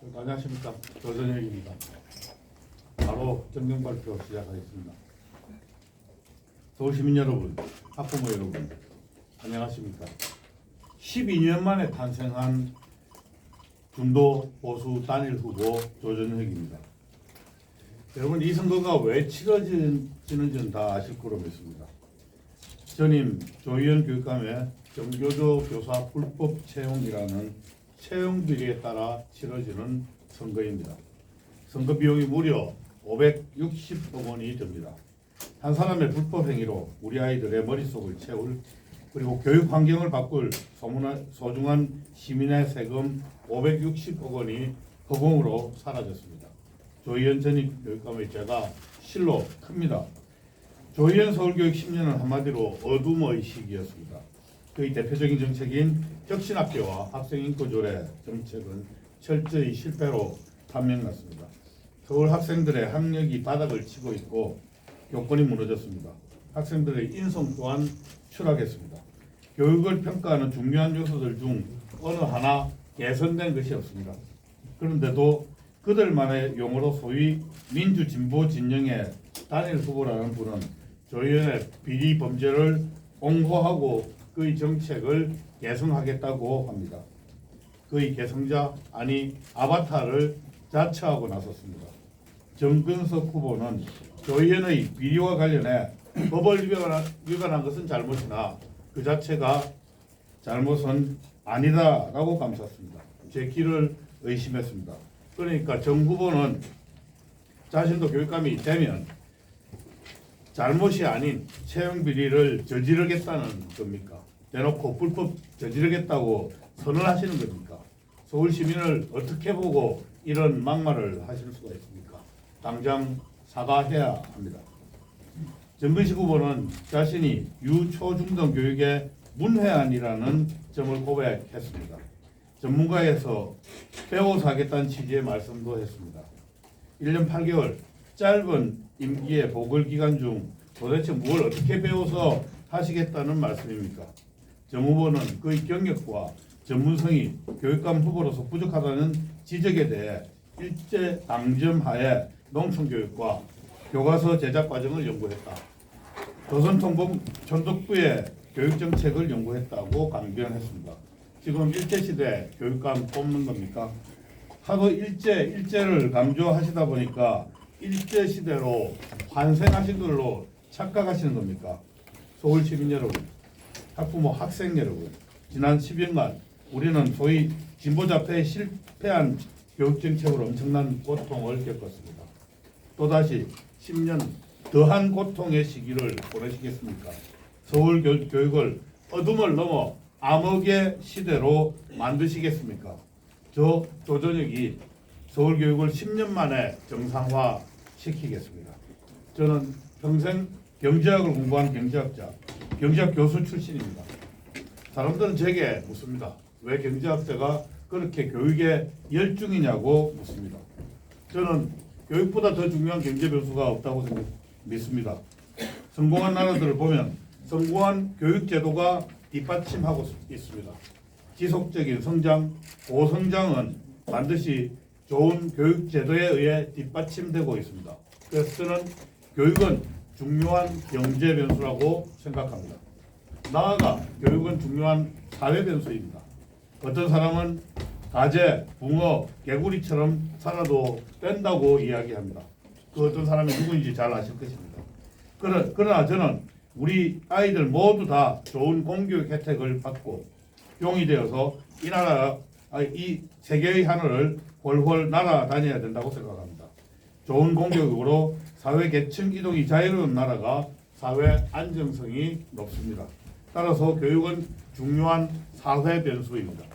안녕하십니까. 조전혁입니다. 바로 정경 발표 시작하겠습니다. 서울시민 여러분, 학부모 여러분, 안녕하십니까. 12년 만에 탄생한 중도 보수 단일 후보 조전혁입니다. 여러분, 이 선거가 왜 치러지는지는 다 아실 거로 믿습니다. 전임 조희연 교육감의 정교조 교사 불법 채용이라는 채용 비리에 따라 치러지는 선거입니다. 선거 비용이 무려 560억 원이 됩니다. 한 사람의 불법 행위로 우리 아이들의 머릿속을 채울, 그리고 교육 환경을 바꿀 소중한 시민의 세금 560억 원이 허공으로 사라졌습니다. 조희연 전임 교육감의 죄가 실로 큽니다. 조희연 서울교육 10년은 한마디로 어둠의 시기였습니다. 그의 대표적인 정책인 혁신학교와 학생인권조례 정책은 철저히 실패로 판명났습니다. 서울 학생들의 학력이 바닥을 치고 있고 교권이 무너졌습니다. 학생들의 인성 또한 추락했습니다. 교육을 평가하는 중요한 요소들 중 어느 하나 개선된 것이 없습니다. 그런데도 그들만의 용어로 소위 민주진보 진영의 단일 후보라는 분은 조희연의 비리 범죄를 옹호하고 그의 정책을 개선하겠다고 합니다. 그의 개성자 아니 아바타를 자처하고 나섰습니다. 정근석 후보는 조희연의 비리와 관련해 법을 위반한 것은 잘못이나 그 자체가 잘못은 아니다라고 감쌌습니다. 제 길을 의심했습니다. 그러니까 정 후보는 자신도 교육감이 되면 잘못이 아닌 채용 비리를 저지르겠다는 겁니까? 대놓고 불법 저지르겠다고 선언하시는 겁니까? 서울 시민을 어떻게 보고 이런 막말을 하실 수가 있습니까? 당장 사과해야 합니다. 정근식 후보는 자신이 유초중등 교육의 문외한이라는 점을 고백했습니다. 전문가에서 배워서 하겠다는 취지의 말씀도 했습니다. 1년 8개월 짧은 임기의 보궐기간 중 도대체 뭘 어떻게 배워서 하시겠다는 말씀입니까? 정 후보는 그의 경력과 전문성이 교육감 후보로서 부족하다는 지적에 대해 일제 당점하에 농촌교육과 교과서 제작 과정을 연구했다. 조선통범촌독부의 교육정책을 연구했다고 강변했습니다. 지금 일제시대 교육감 뽑는 겁니까? 하도 일제를 강조하시다 보니까 일제시대로 환생하신 걸로 착각하시는 겁니까? 서울 시민 여러분, 학부모 학생 여러분, 지난 10여년 우리는 소위 진보자폐에 실패한 교육정책으로 엄청난 고통을 겪었습니다. 또다시 10년 더한 고통의 시기를 보내시겠습니까? 서울 교육을 어둠을 넘어 암흑의 시대로 만드시겠습니까? 저 조전혁이 서울 교육을 10년 만에 정상화 시키겠습니다. 저는 평생 경제학을 공부한 경제학 교수 출신입니다. 사람들은 제게 묻습니다. 왜 경제학자가 그렇게 교육에 열중이냐고 묻습니다. 저는 교육보다 더 중요한 경제 변수가 없다고 믿습니다. 성공한 나라들을 보면 성공한 교육 제도가 뒷받침하고 있습니다. 지속적인 성장, 고성장은 반드시 좋은 교육 제도에 의해 뒷받침되고 있습니다. 그래서 저는 교육은 중요한 경제 변수라고 생각합니다. 나아가 교육은 중요한 사회 변수입니다. 어떤 사람은 가재, 붕어, 개구리처럼 살아도 된다고 이야기합니다. 그 어떤 사람이 누구인지 잘 아실 것입니다. 그러나 저는 우리 아이들 모두 다 좋은 공교육 혜택을 받고 용이 되어서 이 세계의 하늘을 훨훨 날아다녀야 된다고 생각합니다. 좋은 공교육으로 사회 계층 이동이 자유로운 나라가 사회 안정성이 높습니다. 따라서 교육은 중요한 사회 변수입니다.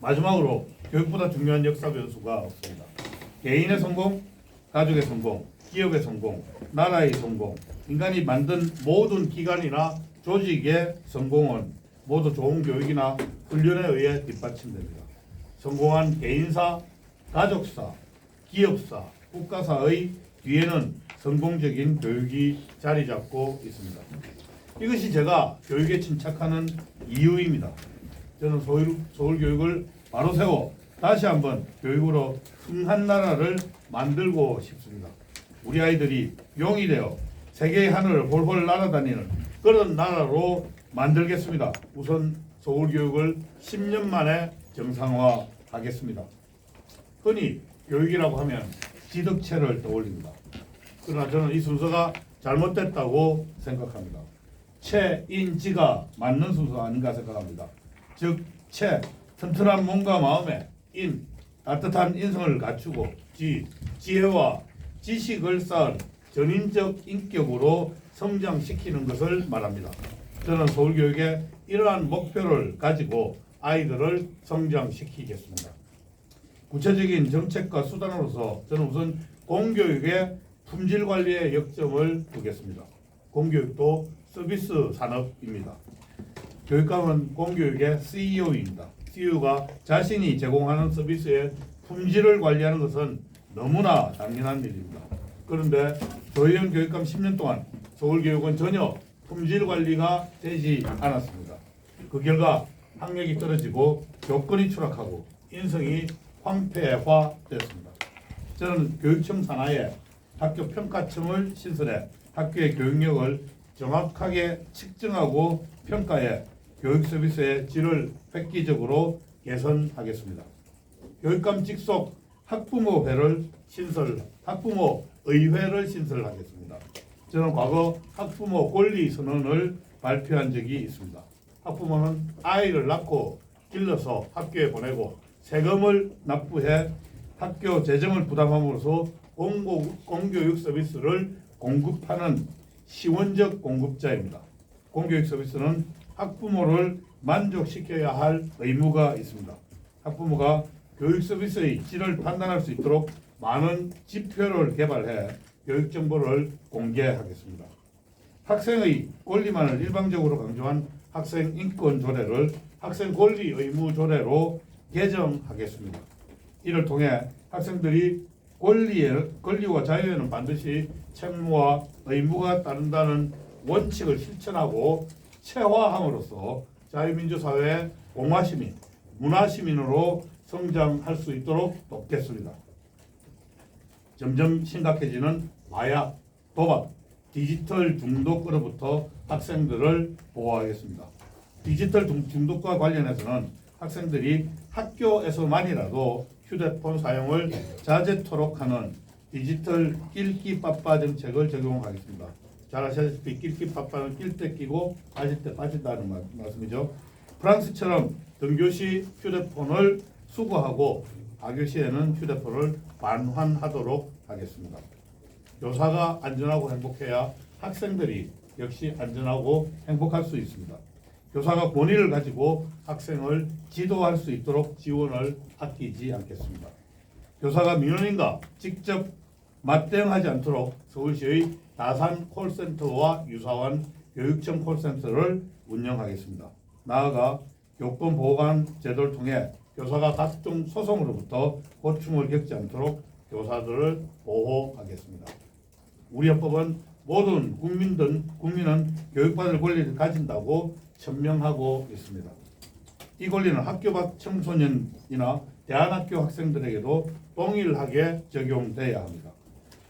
마지막으로 교육보다 중요한 역사 변수가 없습니다. 개인의 성공, 가족의 성공, 기업의 성공, 나라의 성공, 인간이 만든 모든 기관이나 조직의 성공은 모두 좋은 교육이나 훈련에 의해 뒷받침됩니다. 성공한 개인사, 가족사, 기업사, 국가사의 뒤에는 성공적인 교육이 자리 잡고 있습니다. 이것이 제가 교육에 침착하는 이유입니다. 저는 서울 교육을 바로 세워 다시 한번 교육으로 흥한 나라를 만들고 싶습니다. 우리 아이들이 용이 되어 세계의 하늘을 홀홀 날아다니는 그런 나라로 만들겠습니다. 우선 서울교육을 10년 만에 정상화하겠습니다. 흔히 교육이라고 하면 지덕체를 떠올립니다. 그러나 저는 이 순서가 잘못됐다고 생각합니다. 체인지가 맞는 순서 아닌가 생각합니다. 즉, 체, 튼튼한 몸과 마음에, 인, 따뜻한 인성을 갖추고, 지혜와 지식을 쌓은 전인적 인격으로 성장시키는 것을 말합니다. 저는 서울교육에 이러한 목표를 가지고 아이들을 성장시키겠습니다. 구체적인 정책과 수단으로서 저는 우선 공교육의 품질 관리에 역점을 두겠습니다. 공교육도 서비스 산업입니다. 교육감은 공교육의 CEO입니다. CEO가 자신이 제공하는 서비스의 품질을 관리하는 것은 너무나 당연한 일입니다. 그런데 조희연 교육감 10년 동안 서울교육은 전혀 품질 관리가 되지 않았습니다. 그 결과 학력이 떨어지고 교권이 추락하고 인성이 황폐화됐습니다. 저는 교육청 산하에 학교 평가청을 신설해 학교의 교육력을 정확하게 측정하고 평가해 교육 서비스의 질을 획기적으로 개선하겠습니다. 교육감 직속 학부모의회를 신설하겠습니다. 저는 과거 학부모 권리 선언을 발표한 적이 있습니다. 학부모는 아이를 낳고 길러서 학교에 보내고 세금을 납부해 학교 재정을 부담함으로써 공교육 서비스를 공급하는 시원적 공급자입니다. 공교육 서비스는 학부모를 만족시켜야 할 의무가 있습니다. 학부모가 교육 서비스의 질을 판단할 수 있도록 많은 지표를 개발해 교육 정보를 공개하겠습니다. 학생의 권리만을 일방적으로 강조한 학생 인권 조례를 학생 권리 의무 조례로 개정하겠습니다. 이를 통해 학생들이 권리와 자유에는 반드시 책무와 의무가 따른다는 원칙을 실천하고 체화함으로써 자유민주사회의 공화시민, 문화시민으로 성장할 수 있도록 돕겠습니다. 점점 심각해지는 마약, 도박, 디지털 중독으로부터 학생들을 보호하겠습니다. 디지털 중독과 관련해서는 학생들이 학교에서만이라도 휴대폰 사용을 자제토록 하는 디지털 낄끼빠빠 정책을 적용하겠습니다. 잘 아시다시피 낄끼빠빠는 낄 때 끼고 빠질 때 빠진다는 말씀이죠. 프랑스처럼 등교시 휴대폰을 수거하고 하교시에는 휴대폰을 반환하도록 하겠습니다. 교사가 안전하고 행복해야 학생들이 역시 안전하고 행복할 수 있습니다. 교사가 권위를 가지고 학생을 지도할 수 있도록 지원을 아끼지 않겠습니다. 교사가 민원인과 직접 맞대응하지 않도록 서울시의 다산 콜센터와 유사한 교육청 콜센터를 운영하겠습니다. 나아가 교권 보호관 제도를 통해 교사가 각종 소송으로부터 고충을 겪지 않도록 교사들을 보호하겠습니다. 우리 헌법은 모든 국민은 교육받을 권리를 가진다고 천명하고 있습니다. 이 권리는 학교 밖 청소년이나 대안학교 학생들에게도 동일하게 적용돼야 합니다.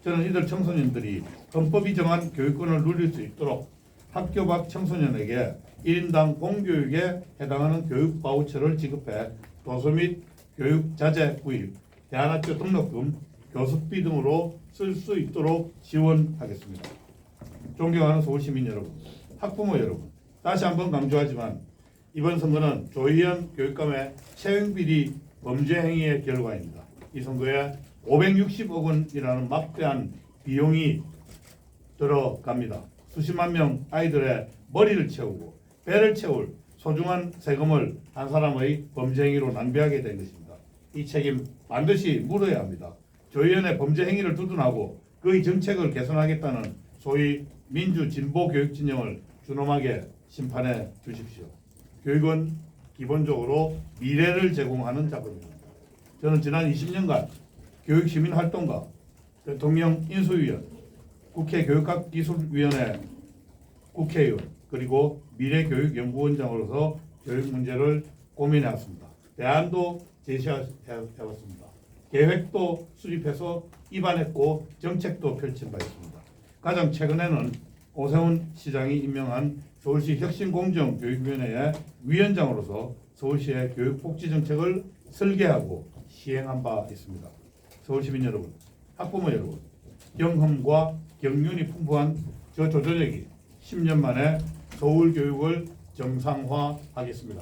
저는 이들 청소년들이 헌법이 정한 교육권을 누릴 수 있도록 학교 밖 청소년에게 1인당 공교육에 해당하는 교육 바우처를 지급해 도서 및 교육 자재 구입, 대안학교 등록금, 교습비 등으로 쓸 수 있도록 지원하겠습니다. 존경하는 서울시민 여러분, 학부모 여러분, 다시 한번 강조하지만 이번 선거는 조희연 교육감의 채용비리 범죄 행위의 결과입니다. 이 선거에 560억 원이라는 막대한 비용이 들어갑니다. 수십만 명 아이들의 머리를 채우고 배를 채울 소중한 세금을 한 사람의 범죄 행위로 낭비하게 된 것입니다. 이 책임 반드시 물어야 합니다. 조희연의 범죄 행위를 두둔하고 그의 정책을 개선하겠다는 소위 민주 진보 교육 진영을 준엄하게 심판해 주십시오. 교육은 기본적으로 미래를 제공하는 작업입니다. 저는 지난 20년간 교육시민활동가, 대통령 인수위원, 국회 교육학기술위원회 국회의원, 그리고 미래교육연구원장으로서 교육 문제를 고민해왔습니다. 대안도 제시해왔습니다. 계획도 수립해서 입안했고 정책도 펼친 바 있습니다. 가장 최근에는 오세훈 시장이 임명한 서울시 혁신공정교육위원회의 위원장으로서 서울시의 교육복지정책을 설계하고 시행한 바 있습니다. 서울시민 여러분, 학부모 여러분, 경험과 경륜이 풍부한 저 조조력이 10년 만에 서울 교육을 정상화하겠습니다.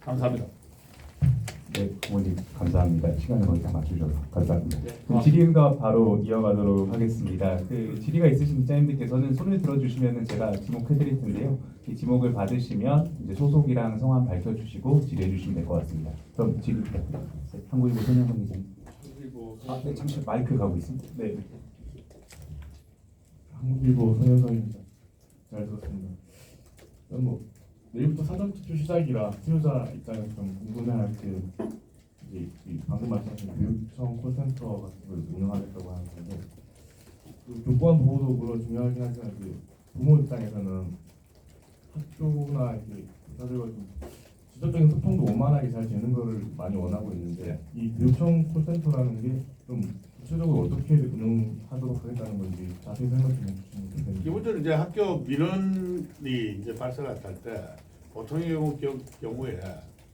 감사합니다. 네, 부모님 감사합니다. 시간을 거의 다 맞추셔서 감사합니다. 네, 그럼 질의응답 바로 이어가도록 하겠습니다. 그 질의가 있으신 기자님들께서는 손을 들어주시면 제가 지목해드릴 텐데요. 이 지목을 받으시면 이제 소속이랑 성함 밝혀주시고 질의해주시면 될 것 같습니다. 그럼 질의 부탁드립니다. 한국일보 손영건 기자님. 네, 잠시 마이크 가고 있습니다. 네. 한국일보 손현성입니다. 잘 들었습니다. 저는 내일부터 사전 투표 시작이라 수요자 입장에서 좀 궁금해할 게 이제 방금 말씀하신 교육청 콜센터 같은 걸 운영하겠다고 하는 건데 그 교권 보호도 물론 중요하긴 하지만 그 부모 입장에서는 학교나 이렇게 교사들과 좀 직접적인 소통도 원만하게 잘 되는 거를 많이 원하고 있는데 이 교육청 콜센터라는 게 좀 구체적으로 어떻게 운영하도록 하겠다는 건지 자세히 설명 좀 해주시면 좋겠습니다. 기본적으로 이제 학교 민원이 이제 발생할 때 보통의 경우에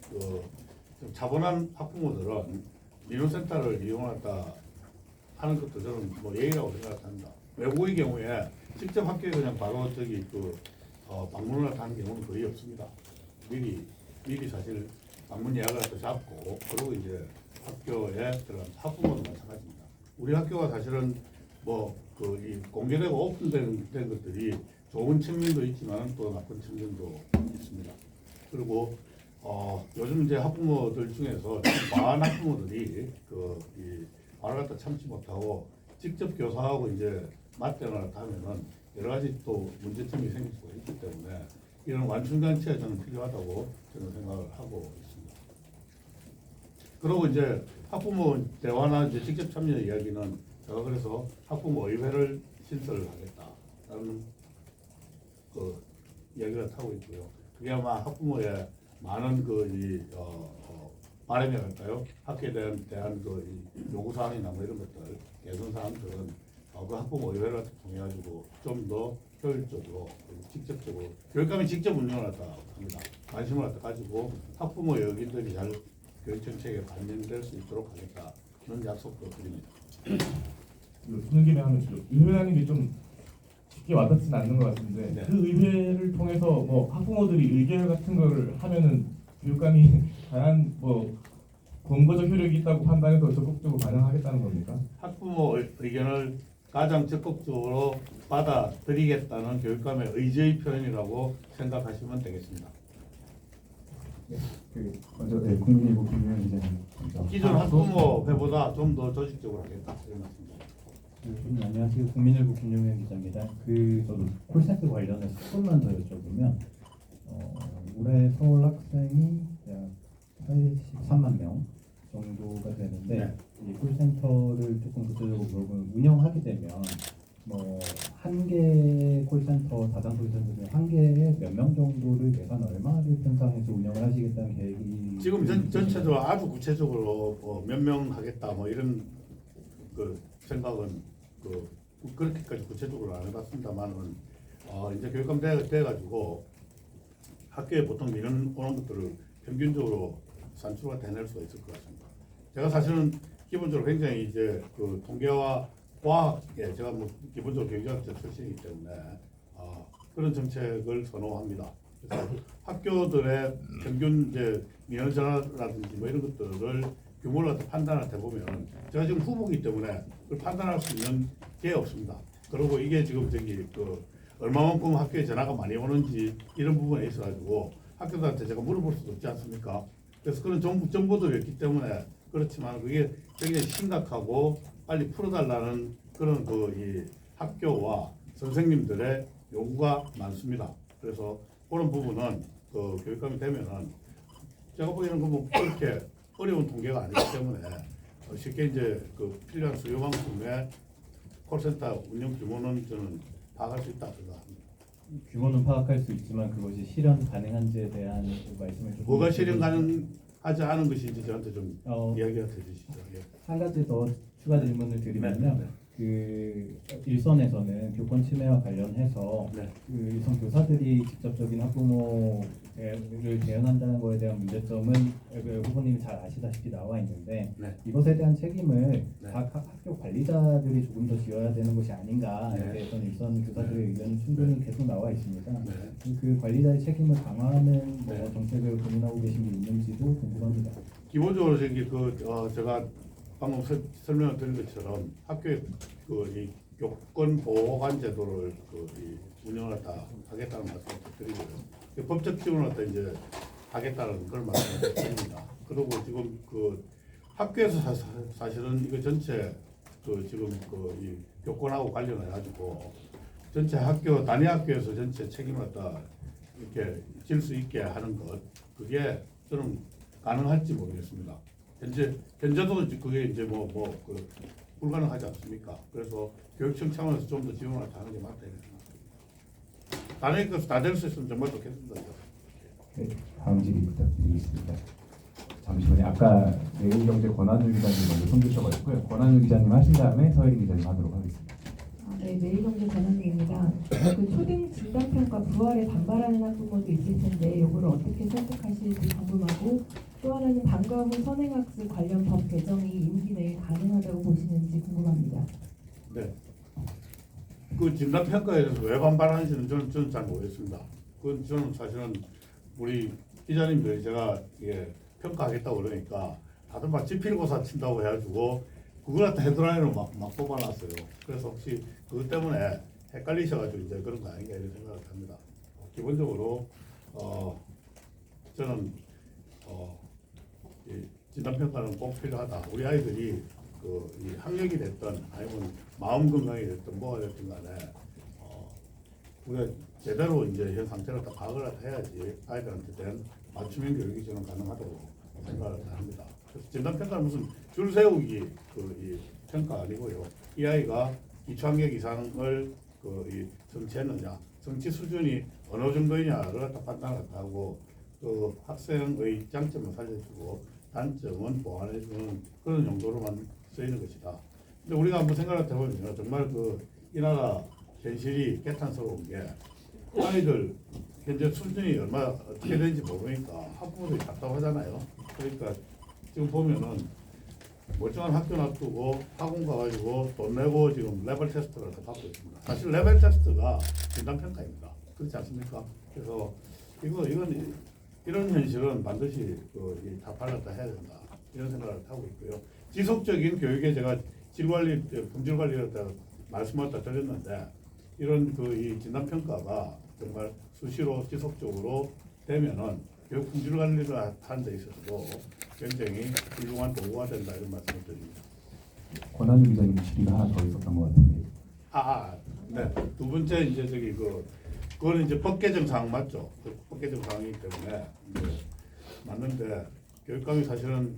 좀 차분한 학부모들은 민원센터를 이용했다 하는 것도 저는 예의라고 생각합니다. 외국의 경우에 직접 학교에 그냥 바로 방문을 하는 경우는 거의 없습니다. 미리 사실 방문 예약을 또 잡고 그리고 이제 학교에 들어간 학부모도 마찬가지입니다. 우리 학교가 사실은 이 공개되고 오픈된 것들이 좋은 측면도 있지만 또 나쁜 측면도 있습니다. 그리고 요즘 이제 학부모들 중에서 많은 학부모들이 이 말을 갖다 참지 못하고 직접 교사하고 이제 맞대응을 하면은 여러 가지 또 문제점이 생길 수가 있기 때문에 이런 완충장치가 저는 필요하다고 저는 생각을 하고 있습니다. 그리고 이제 학부모 대화나 이제 직접 참여 이야기는 제가 그래서 학부모 의회를 신설하겠다라는 이야기를 하고 있고요. 그게 아마 학부모의 많은 바람이랄까요? 학교에 대한 이 요구사항이나 이런 것들, 개선사항들은 그 학부모 의회를 통해가지고 좀 더 효율적으로, 직접적으로, 교육감이 직접 운영을 하다 합니다. 관심을 갖다 가지고 학부모의 의견들이 잘 교육정책에 반영될 수 있도록 하겠다. 그런 약속도 드립니다. 쓰는 김에 하면 의회라는 게 좀 쉽게 와닿지는 않는 것 같은데 네. 그 의회를 통해서 학부모들이 의결 같은 거를 하면은 교육감이 다양한 권고적 효력이 있다고 판단해서 적극적으로 반영하겠다는 겁니까? 학부모 의견을 가장 적극적으로 받아들이겠다는 교육감의 의지의 표현이라고 생각하시면 되겠습니다. 먼저 국민일보 김유현 기자님. 먼저. 기존 학부모회보다 좀 더 조직적으로 하겠다 이런 말씀입니다. 안녕하세요. 국민일보 김용현 기자입니다. 저도 콜센터 관련해서 조금만 더 여쭤보면 올해 서울 학생이 약 83만 명 정도가 되는데 네. 이 콜센터를 조금 구체적으로 물어보면 운영하게 되면 한 개 콜센터 다단 콜센터 중에 한 개에 몇 명 정도를 예산 얼마를 편성해서 운영을 하시겠다는 계획이 지금 전체적으로 아주 구체적으로 몇 명 하겠다 이런 생각은 그렇게까지 구체적으로 안 해봤습니다만은 이제 교육감 돼가지고 학교에 보통 민원 오는 것들을 평균적으로 산출과 해낼 수가 있을 것 같습니다. 제가 사실은 기본적으로 굉장히 이제 통계와 과학에 제가 기본적으로 경제학자 출신이기 때문에 그런 정책을 선호합니다. 그래서 학교들의 평균 이제 민원 전화라든지 이런 것들을 규모를 판단할 때 보면 제가 지금 후보이기 때문에 그걸 판단할 수 있는 게 없습니다. 그리고 이게 지금 얼마만큼 학교에 전화가 많이 오는지 이런 부분에 있어가지고 학교들한테 제가 물어볼 수도 없지 않습니까? 그래서 그런 정보들이 있기 때문에 그렇지만 그게 굉장히 심각하고 빨리 풀어달라는 그런 이 학교와 선생님들의 요구가 많습니다. 그래서 그런 부분은 교육감이 되면은 제가 보기에는 그렇게 어려운 통계가 아니기 때문에 쉽게 이제 필요한 수요만큼의 콜센터 운영 규모는 저는 파악할 수 있다 생각합니다. 규모는 파악할 수 있지만 그것이 실현 가능한지에 대한 말씀을 좀 뭐가 실현 하지 않은 것이 이제 저한테 좀 어, 이야기가 해주시죠. 예. 한 가지 더 추가 질문을 드리면요. 네. 그 일선에서는 교권 침해와 관련해서 네. 그 일선 교사들이 직접적인 학부모를 대응한다는 것에 대한 문제점은 후보님이 잘 아시다시피 나와 있는데 네. 이것에 대한 책임을 네. 각 학교 관리자들이 조금 더 지어야 되는 것이 아닌가 네. 이렇게 저는 일선 교사들의 의견이 충분히 계속 나와 있습니다. 네. 그 관리자의 책임을 강화하는 뭐 네. 정책을 고민하고 계신 게 있는지도 궁금합니다. 기본적으로 저기 제가 방금 설명을 드린 것처럼 학교의 이 교권 보호관 제도를 운영을 하겠다는 말씀을 드리고요. 법적 지원을 이제 하겠다는 그런 말씀을 드립니다. 그리고 지금 학교에서 사실은 이거 전체 지금 이 교권하고 관련해 가지고 전체 학교 단위 학교에서 전체 책임을 이렇게 질 수 있게 하는 것 그게 저는 가능할지 모르겠습니다. 현재도 그게 이제 불가능하지 않습니까? 그래서 교육청 차원에서 좀 더 지원을 하는 게 맞다 이렇게 생각합니다. 단위 학교에서 다 될 수 있으면 정말 좋겠습니다. 네, 다음 질의 부탁드리겠습니다. 잠시만요. 아까 내일경제 권한율 기자님 먼저 손 드셔가지고요. 권한율 기자님 하신 다음에 서혜린 기자님 하도록 하겠습니다. 네, 매일경제 권한입니다. 그 초등 진단평가 부활에 반발하는 학부모도 있을 텐데 이거를 어떻게 설득하실지 궁금하고 또 하나는 방과 후 선행학습 관련 법 개정이 임기 내에 가능하다고 보시는지 궁금합니다. 네. 그 진단 평가에 대해서 왜 반발하는지는 저는 잘 모르겠습니다. 그건 저는 사실은 우리 기자님들이 제가 평가하겠다고 그러니까 다들 막 지필고사 친다고 해가지고 그걸 갖다 헤드라인으로 막 뽑아놨어요. 그래서 혹시 그것 때문에 헷갈리셔가지고 이제 그런 거 아닌가 이런 생각을 합니다. 기본적으로 저는 이 진단평가는 꼭 필요하다. 우리 아이들이 이 학력이 됐든 아니면 마음 건강이 됐든 뭐가 됐든 간에 우리가 제대로 이제 현 상태를 다 파악을 해야지 아이들한테 대한 맞춤형 교육이 저는 가능하다고 생각을 합니다. 그래서 진단평가는 무슨 줄 세우기 이 평가 아니고요. 이 아이가 기초학력 이상을 이 성취했느냐, 성취 수준이 어느 정도이냐를 갖다 판단을 하고 그 학생의 장점을 살려주고 단점은 보완해주는 그런 용도로만 쓰이는 것이다. 근데 우리가 한번 생각을 해보면 정말 이 나라 현실이 개탄스러운 게 아이들 현재 수준이 어떻게 되는지 모르니까 학부모들이 답답하잖아요. 그러니까 지금 보면은 멀쩡한 학교 놔두고 학원 가가지고 돈 내고 지금 레벨 테스트를 받고 있습니다. 사실 레벨 테스트가 진단평가입니다. 그렇지 않습니까? 그래서 이런 현실은 반드시 타파를 해야 된다. 이런 생각을 하고 있고요. 지속적인 교육에 제가 질관리, 품질관리를 말씀을 드렸는데 이런 이 진단평가가 정말 수시로 지속적으로 되면은 교육 품질관리를 하는 데 있어서도 굉장히 훌륭한 도구가 된다 이런 말씀을 드립니다. 권한율 기자님 질의가 하나 더 있었던 것 같은데. 네. 두 번째 이제 그거는 이제 법 개정 사항 맞죠? 법 개정 사항이기 때문에 이제 맞는데 교육감이 사실은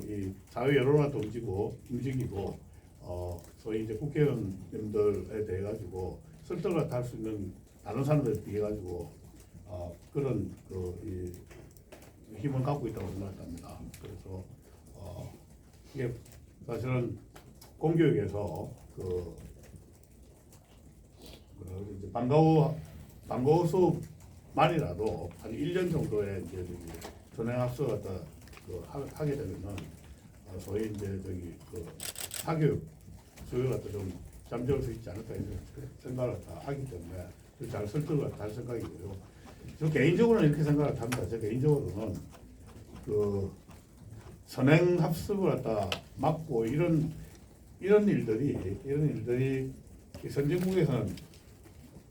이 사회 여론을 움직이고 소위 이제 국회의원님들에 대해 가지고 설득을 할 수 있는 다른 사람들에 비해 가지고 그런 이 힘을 갖고 있다고 생각합니다. 그래서 이게 사실은 공교육에서 이제 방과후 수업만이라도 한 1년 정도의 이제 선행학습을 하게 되면은 소위 이제 사교육 수요를 갖다 좀 잠재울 수 있지 않을까 이런 생각을 하기 때문에 잘 설득을 할 생각이고요. 저 개인적으로는 이렇게 생각을 합니다. 제 개인적으로는 선행 학습을 갖다 막고 이런 일들이 이 선진국에서는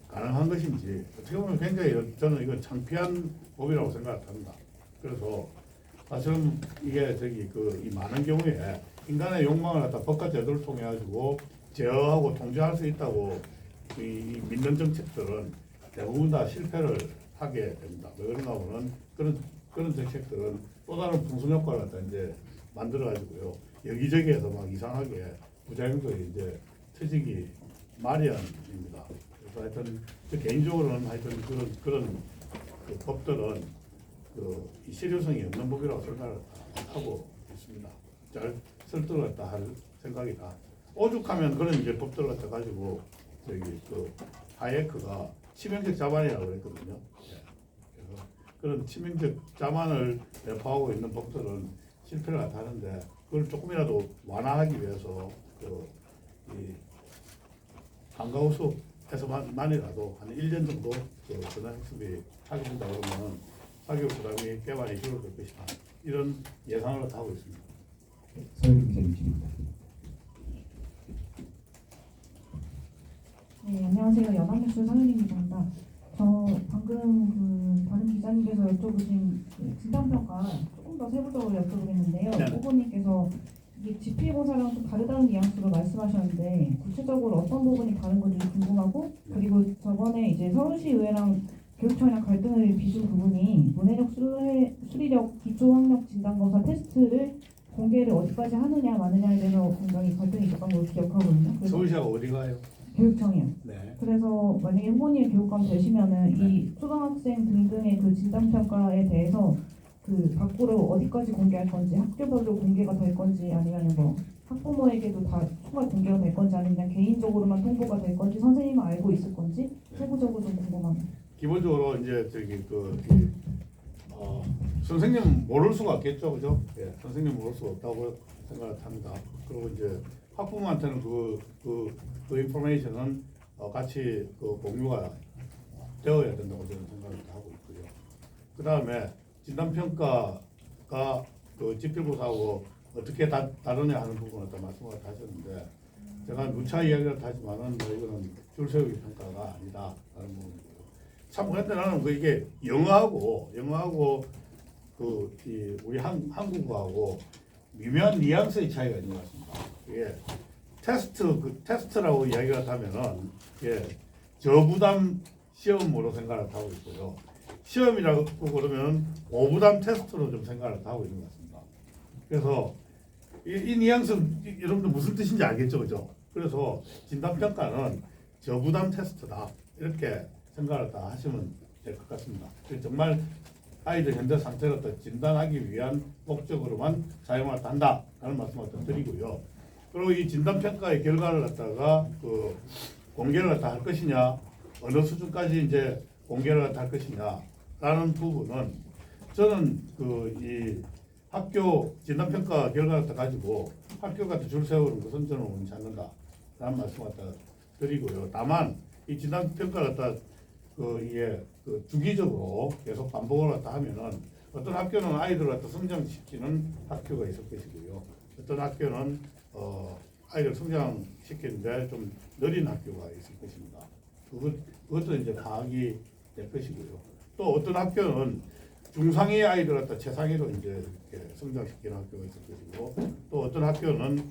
가능한 것인지 어떻게 보면 굉장히 저는 이건 창피한 법이라고 생각합니다. 그래서 사실은 이게 이 많은 경우에 인간의 욕망을 갖다 법과 제도를 통해 가지고 제어하고 통제할 수 있다고 이 믿는 정책들은 대부분 다 실패를 하게 됩니다. 왜 그런가 하면 그런 정책들은 또 다른 풍선 효과를 갖다 이제 만들어 가지고요 여기저기에서 막 이상하게 부작용들이 이제 터지기 마련입니다. 그래서 하여튼 저 개인적으로는 하여튼 그런 법들은 이 실효성이 없는 법이라고 생각을 합니다. 하고 있습니다. 잘 설득을 할 생각이다. 오죽하면 그런 이제 법들을 갖다 가지고 저기 그 하예크가 치명적 자만이라고 그랬거든요. 예. 그래서 그런 치명적 자만을 내포하고 있는 법들은 실패를 갖다 하는데 그걸 조금이라도 완화하기 위해서 그이 방과후 수업에서만이라도 한 1년 정도 그 전환학습이 하게 된다 그러면 사교육 부담이 꽤 많이 줄어들 것이다. 이런 예상을 하고 있습니다. 서영 기자님 질의입니다. 네, 안녕하세요. 연합뉴스 서윤희 기자입니다. 저 방금 그 다른 기자님께서 여쭤보신 그 진단평가 조금 더 세부적으로 여쭤보겠는데요. 네. 후보님께서 이게 지필고사랑 좀 다르다는 뉘앙스로 말씀하셨는데 구체적으로 어떤 부분이 다른 건지 궁금하고 그리고 저번에 이제 서울시의회랑 교육청이랑 갈등을 빚은 부분이 문해력 수리력 기초학력 진단검사 테스트를 공개를 어디까지 하느냐 마느냐에 대해서 굉장히 갈등이 있었던 걸로 기억하거든요. 그래서 서울시가 어디 가요? 교육청이요. 네. 그래서 만약에 후보님 교육감 되시면은 이 초등학생 등등의 그 진단평가에 대해서 그 밖으로 어디까지 공개할 건지 학교별로 공개가 될 건지 아니면 뭐 학부모에게도 다 총괄 공개가 될 건지 아니면 그냥 개인적으로만 통보가 될 건지 선생님은 알고 있을 건지 세부적으로 좀 궁금합니다. 기본적으로 이제 저기 선생님 모를 수가 없겠죠, 그죠? 예, 선생님 모를 수가 없다고 생각을 합니다. 그리고 이제 학부모한테는 그 인포메이션은 같이 그 공유가 되어야 된다고 저는 생각을 하고 있고요. 그 다음에 진단평가가 그 지필고사하고 어떻게 다르냐 하는 부분을 다 말씀을 하셨는데 제가 누차 이야기를 하지만은 뭐 이거는 줄 세우기 평가가 아니다라는 부분이고요. 참 그런데 나는 이게 영어하고 우리 한국어하고 미묘한 뉘앙스의 차이가 있는 것 같습니다. 이게 테스트라고 이야기를 하면은 저부담 시험으로 생각을 하고 있고요. 시험이라고 그러면 고부담 테스트로 좀 생각을 하고 있는 것 같습니다. 그래서 이 뉘앙스 여러분들 무슨 뜻인지 알겠죠, 그죠? 그래서 진단평가는 저부담 테스트다 이렇게 생각을 다 하시면 될 것 같습니다. 정말 아이들 현재 상태를 진단하기 위한 목적으로만 사용을 한다라는 말씀을 드리고요. 그리고 이 진단평가의 결과를 갖다가 그 공개를 갖다 할 것이냐, 어느 수준까지 이제 공개를 할 것이냐라는 부분은 저는 이 학교 진단평가 결과를 갖다 가지고 학교 같은 줄 세우는 것은 저는 원치 않는다라는 말씀을 갖다 드리고요. 다만 이 진단평가를 갖다 주기적으로 계속 반복을 갖다 하면은 어떤 학교는 아이들을 갖다 성장시키는 학교가 있을 것이고요. 어떤 학교는 아이들 성장시키는데 좀 느린 학교가 있을 것입니다. 그것도 이제 파악이 될 것이고요. 또 어떤 학교는 중상위 아이들 갖다 최상위로 이제 이렇게 성장시키는 학교가 있을 것이고 또 어떤 학교는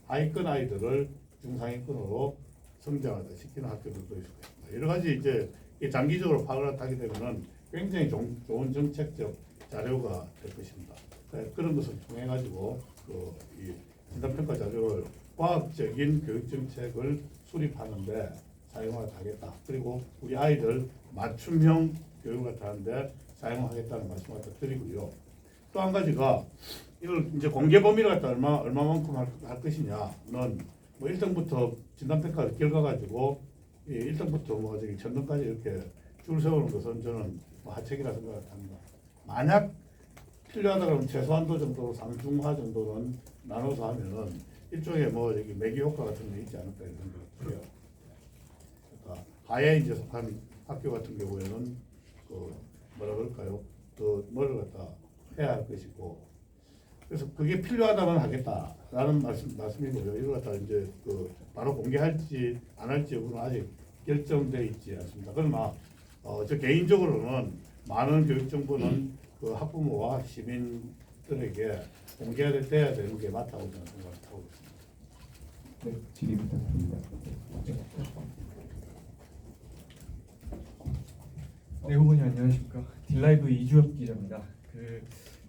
하위권 아이들을 중상위권으로 성장을 시키는 학교들도 있을 것입니다. 여러 가지 이제 장기적으로 파악을 하게 되면은 굉장히 좋은 정책적 자료가 될 것입니다. 그런 것을 통해 가지고 이 진단평가 자료를 과학적인 교육 정책을 수립하는데 사용을 하겠다. 그리고 우리 아이들 맞춤형 교육을 하는데 사용하겠다는 말씀을 드리고요. 또 한 가지가 이걸 이제 공개 범위를 갖다 얼마만큼 할 것이냐는 뭐 1등부터 진단평가 결과 가지고 1등부터 뭐 전등까지 이렇게 줄 세우는 것은 저는 뭐 하책이라 생각을 합니다. 만약 필요하다 그러면 최소한도 정도로 상중하 정도는 나눠서 하면은 일종의 뭐 매기 효과 같은 게 있지 않을까 이런 생각을 해요. 그러니까 하에 이제 속한 학교 같은 경우에는 뭐라 그럴까요? 뭐를 갖다 해야 할 것이고 그래서 그게 필요하다면 하겠다라는 말씀이고요. 이걸 갖다 이제 바로 공개할지 안 할지 여부는 아직 결정돼 있지 않습니다. 그러나 저 개인적으로는 많은 교육 정보는 학부모와 시민들에게 공개돼야 되는 게 맞다고 저는 생각하고 있습니다. 네, 질의 부탁드립니다. 네, 후보님 안녕하십니까. 딜라이브 이주엽 기자입니다.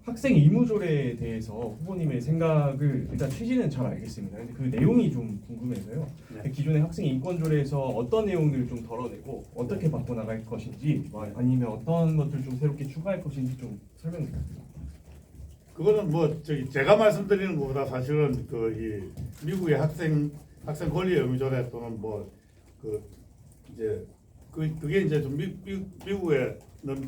학생 의무조례에 대해서 후보님의 생각을 일단 취지는 잘 알겠습니다. 근데 그 내용이 좀 궁금해서요. 네. 기존의 학생 인권조례에서 어떤 내용들을 좀 덜어내고 어떻게 바꿔나갈 것인지 아니면 어떤 것들 좀 새롭게 추가할 것인지 좀 설명 부탁드립니다. 그거는 뭐 저기 제가 말씀드리는 것보다 사실은 그 이 미국의 학생 권리 의무조례 또는 뭐 그 이제 그게 이제 좀 미국에는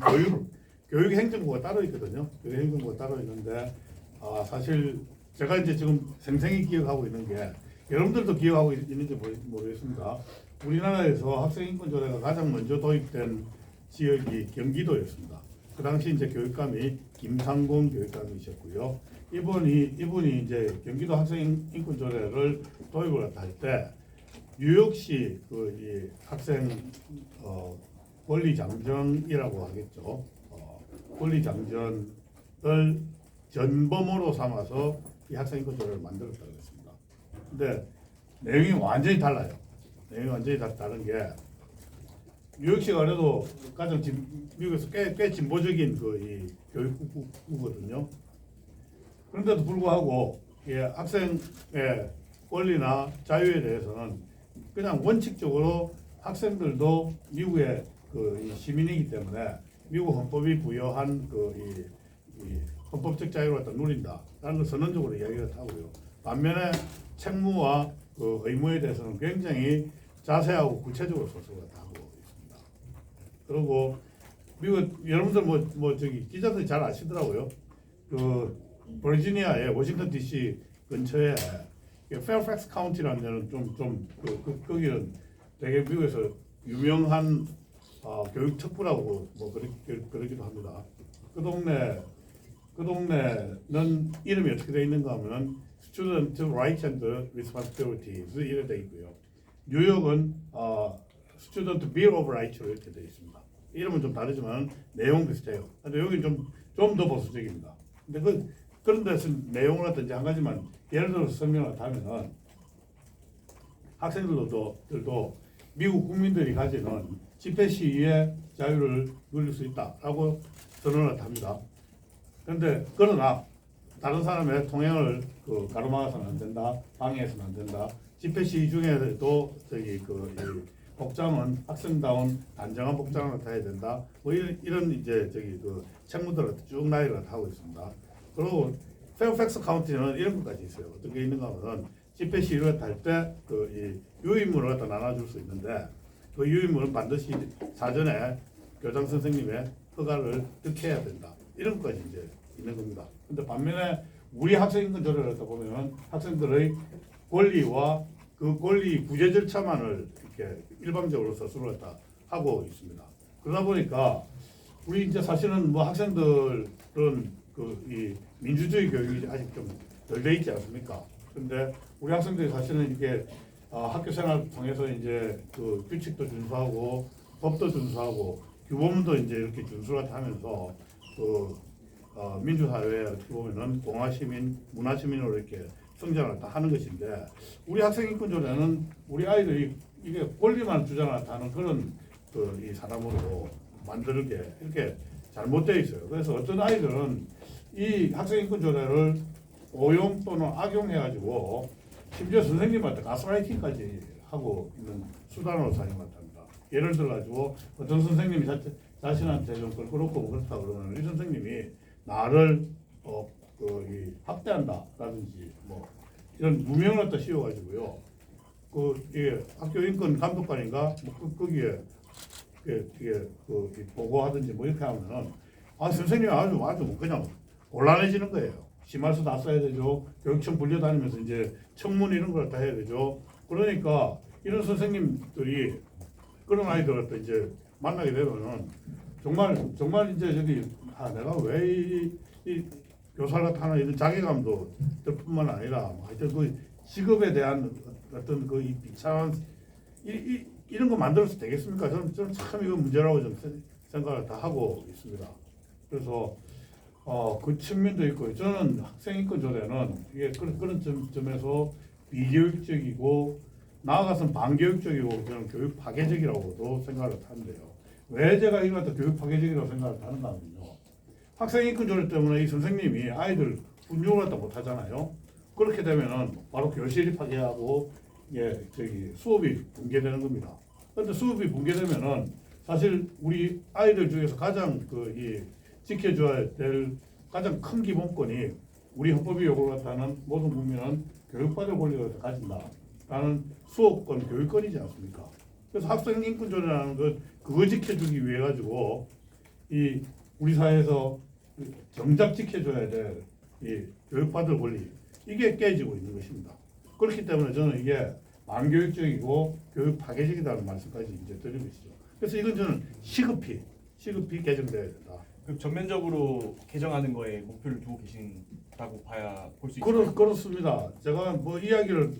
교육 행정부가 따로 있거든요. 교육 행정부가 따로 있는데 사실 제가 이제 지금 생생히 기억하고 있는 게 여러분들도 기억하고 있는지 모르겠습니다. 우리나라에서 학생 인권 조례가 가장 먼저 도입된 지역이 경기도였습니다. 그 당시 이제 교육감이 김상곤 교육감이셨고요. 이분이 이제 경기도 학생 인권 조례를 도입을 할 때 뉴욕시 그 이 학생 권리 장정이라고 하겠죠. 권리 장전을 전범으로 삼아서 이 학생 인권 조례를 만들었다고 했습니다. 근데 내용이 완전히 달라요. 내용이 완전히 다른 게 뉴욕시가 그래도 가장 미국에서 꽤 진보적인 그 이 교육국거든요. 그런데도 불구하고 학생의 권리나 자유에 대해서는 그냥 원칙적으로 학생들도 미국의 그 시민이기 때문에 미국 헌법이 부여한 그 이 헌법적 자유를 갖다 누린다라는 걸 선언적으로 이야기를 하고요. 반면에 책무와 그 의무에 대해서는 굉장히 자세하고 구체적으로 소설을 하고 있습니다. 그리고 미국 여러분들 뭐 저기 기자들이 잘 아시더라고요. 그 버지니아의 워싱턴 D.C. 근처에 페어팩스 카운티라는 데는 거기는 되게 미국에서 유명한 교육 특구라고 뭐 그러기도 합니다. 그 동네는 이름이 어떻게 되어 있는가 하면 Student Rights and Responsibilities 이렇게 되어 있고요. 뉴욕은 Student Bill of Rights로 이렇게 되어 있습니다. 이름은 좀 다르지만 내용 비슷해요. 근데 여기는 좀 더 보수적입니다. 근데 그런 데서 내용을 어떤지 한 가지만 예를 들어서 설명을 하면은 학생들도 미국 국민들이 가지는 집회 시위의 자유를 누릴 수 있다라고 선언을 합니다. 그러나 다른 사람의 통행을 가로막아서는 안 된다, 방해해서는 안 된다. 집회 시위 중에도 이 복장은 학생다운 단정한 복장을 나타내야 된다. 뭐 이런 이제 책무들을 쭉 나열을 하고 있습니다. 그리고 페어팩스 카운티는 이런 것까지 있어요. 어떤 게 있는가 하면 집회 시위를 할 때 유인물을 갖다 나눠줄 수 있는데 그 유인물은 반드시 사전에 교장 선생님의 허가를 득해야 된다. 이런 것까지 이제 있는 겁니다. 근데 반면에 우리 학생인권 조례를 갖다 보면 학생들의 권리와 그 권리 구제 절차만을 이렇게 일방적으로 서술을 갖다 하고 있습니다. 그러다 보니까 우리 이제 사실은 뭐 학생들은 이 민주주의 교육이 아직 좀 덜 돼 있지 않습니까? 근데 우리 학생들이 사실은 이게 학교 생활 통해서 이제 그 규칙도 준수하고 법도 준수하고 규범도 이제 이렇게 준수를 하면서 민주사회에 어떻게 보면은 공화시민, 문화시민으로 이렇게 성장을 다 하는 것인데 우리 학생인권조례는 우리 아이들이 이게 권리만 주장을 하는 그런 이 사람으로 만들게 이렇게 잘못되어 있어요. 그래서 어떤 아이들은 이 학생인권조례를 오용 또는 악용해가지고 심지어 선생님한테 가스라이팅까지 하고 있는 수단으로 사용한답니다. 예를 들어가지고 어떤 선생님이 자신한테 좀 껄끄럽고 그렇다 그러면 이 선생님이 나를 학대한다라든지 뭐 이런 무명을 갖다 씌워가지고요. 학교 인권 감독관인가 뭐 거기에 보고하든지 뭐 이렇게 하면은 선생님이 아주 그냥 곤란해지는 거예요. 심할수 다 써야 되죠. 교육청 불려다니면서 이제 청문 이런 걸 다 해야 되죠. 그러니까 이런 선생님들이 그런 아이들 갖다 이제 만나게 되면은 정말 이제 내가 왜 이 교사를 하나 이런 자괴감도 들 뿐만 아니라 하여튼 그 직업에 대한 어떤 이 비참한 이런 거 만들어서 되겠습니까? 저는 참 이거 문제라고 좀 생각을 다 하고 있습니다. 그래서 그 측면도 있고 저는 학생인권 조례는 이게 그런 점에서 비교육적이고 나아가서는 반교육적이고 저는 교육 파괴적이라고도 생각을 하는데요. 왜 제가 이걸 또 교육 파괴적이라고 생각을 하는가 하면요. 학생인권 조례 때문에 이 선생님이 아이들 훈육을 갖다 못하잖아요. 그렇게 되면은 바로 교실이 파괴하고 수업이 붕괴되는 겁니다. 그런데 수업이 붕괴되면은 사실 우리 아이들 중에서 가장 지켜줘야 될 가장 큰 기본권이 우리 헌법이 요구를 하는 모든 국민은 교육받을 권리를 가진다라는 수업권, 교육권이지 않습니까? 그래서 학생 인권 조례라는 그거 지켜주기 위해 가지고 이 우리 사회에서 정작 지켜줘야 될 이 교육받을 권리 이게 깨지고 있는 것입니다. 그렇기 때문에 저는 이게 반교육적이고 교육 파괴적이다는 말씀까지 이제 드리고 있죠. 그래서 이건 저는 시급히 개정돼야 된다. 그럼 전면적으로 개정하는 거에 목표를 두고 계신다고 볼 수 있을까요? 그렇습니다. 제가 뭐 이야기를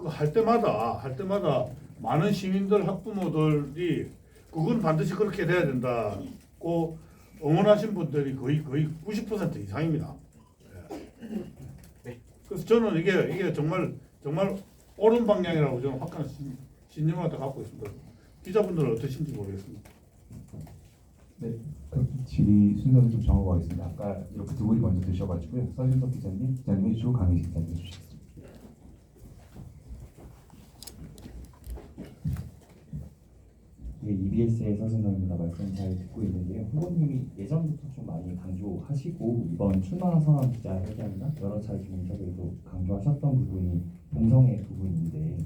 할 때마다 많은 시민들, 학부모들이 그건 반드시 그렇게 돼야 된다고 응원하신 분들이 거의 90% 이상입니다. 네. 그래서 저는 이게 정말 옳은 방향이라고 저는 확고한 신념을 갖고 있습니다. 기자분들은 어떠신지 모르겠습니다. 네, 그럼 질의 순서를 좀 정하겠습니다. 아까 이렇게 두 분이 먼저 드셔가지고요. 서준석 기자님 해주시고 강희식 기자님 해주시겠습니다. 네, EBS의 서준석입니다. 말씀 잘 듣고 있는데요. 후보님이 예전부터 좀 많이 강조하시고 이번 출마 선언 기자회견이나 여러 차례 좀 인터뷰에도 강조하셨던 부분이 동성애 부분인데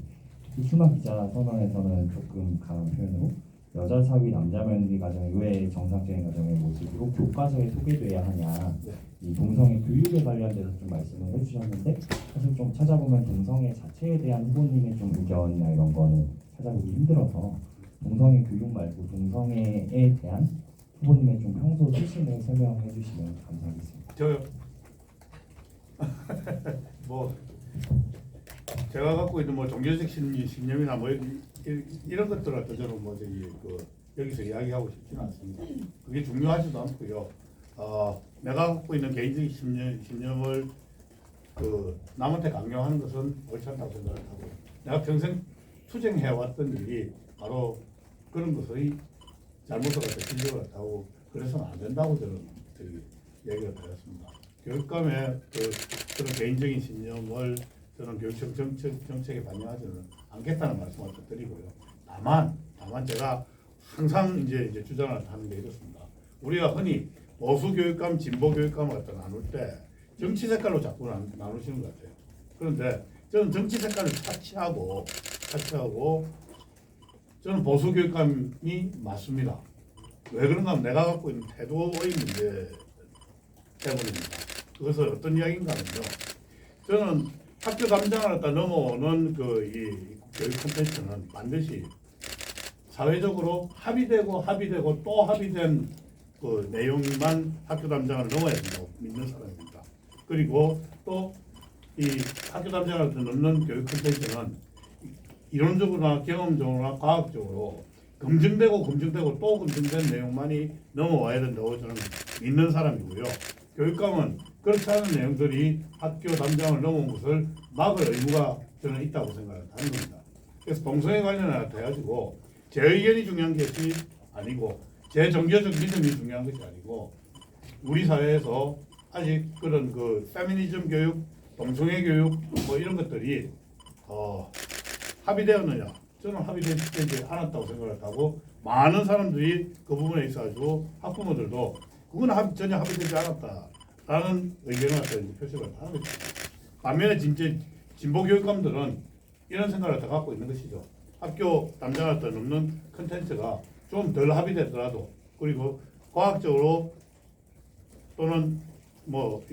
이 출마 기자 선언에서는 조금 강한 표현으로 여자 사위 남자 며느리 가정의 의외의 정상적인 가정의 모습으로 교과서에 소개돼야 하냐 이 동성애 교육에 관련돼서 좀 말씀을 해주셨는데 사실 좀 찾아보면 동성애 자체에 대한 후보님의 좀 의견이나 이런 거는 찾아보기 힘들어서 동성애 교육 말고 동성애에 대한 후보님의 좀 평소 수신을 설명해 주시면 감사하겠습니다. 저요. 뭐 제가 갖고 있는 뭐 종교적 신념이나 뭐 이런 것들 갖다 저는 뭐 여기서 이야기하고 싶지는 않습니다. 그게 중요하지도 않고요. 내가 갖고 있는 개인적인 신념을 남한테 강요하는 것은 옳지 않다고 생각하고 내가 평생 투쟁해 왔던 일이 바로 그런 것의 잘못을 갖다 지적을 하고 그래서는 안 된다고 저는 얘기를 드렸습니다. 교육감의 그런 개인적인 신념을 저는 교육청 정책에 반영하지는 않겠다는 말씀을 드리고요. 다만 제가 항상 이제 주장을 하는 게 이렇습니다. 우리가 흔히 보수 교육감, 진보 교육감을 갖다 나눌 때 정치 색깔로 자꾸 나누시는 것 같아요. 그런데 저는 정치 색깔을 차치하고 저는 보수 교육감이 맞습니다. 왜 그런가 하면 내가 갖고 있는 태도의 문제 때문입니다. 그것은 어떤 이야기인가 하면요. 저는 학교 담장을 갖다 넘어오는 이 교육 콘텐츠는 반드시 사회적으로 합의되고 또 합의된 그 내용만 학교 담장을 넘어야 된다고 믿는 사람입니다. 그리고 또 이 학교 담장을 넘는 교육 콘텐츠는 이론적으로나 경험적으로나 과학적으로 검증되고 또 검증된 내용만이 넘어와야 된다고 저는 믿는 사람이고요. 교육감은 그렇지 않은 내용들이 학교 담장을 넘어온 것을 막을 의무가 저는 있다고 생각을 하는 겁니다. 그래서 동성애 관련해가지고 제 의견이 중요한 것이 아니고 제 종교적 믿음이 중요한 것이 아니고 우리 사회에서 아직 그런 페미니즘 교육, 동성애 교육 뭐 이런 것들이 합의되었느냐? 저는 합의되지 않았다고 생각을 하고 많은 사람들이 그 부분에 있어가지고 학부모들도 그건 전혀 합의되지 않았다라는 의견을 갖다 표시를 하는 거죠. 반면에 진짜 진보 교육감들은 이런 생각을 다 갖고 있는 것이죠. 학교 담장을 더 넘는 컨텐츠가 좀 덜 합의되더라도 그리고 과학적으로 또는 뭐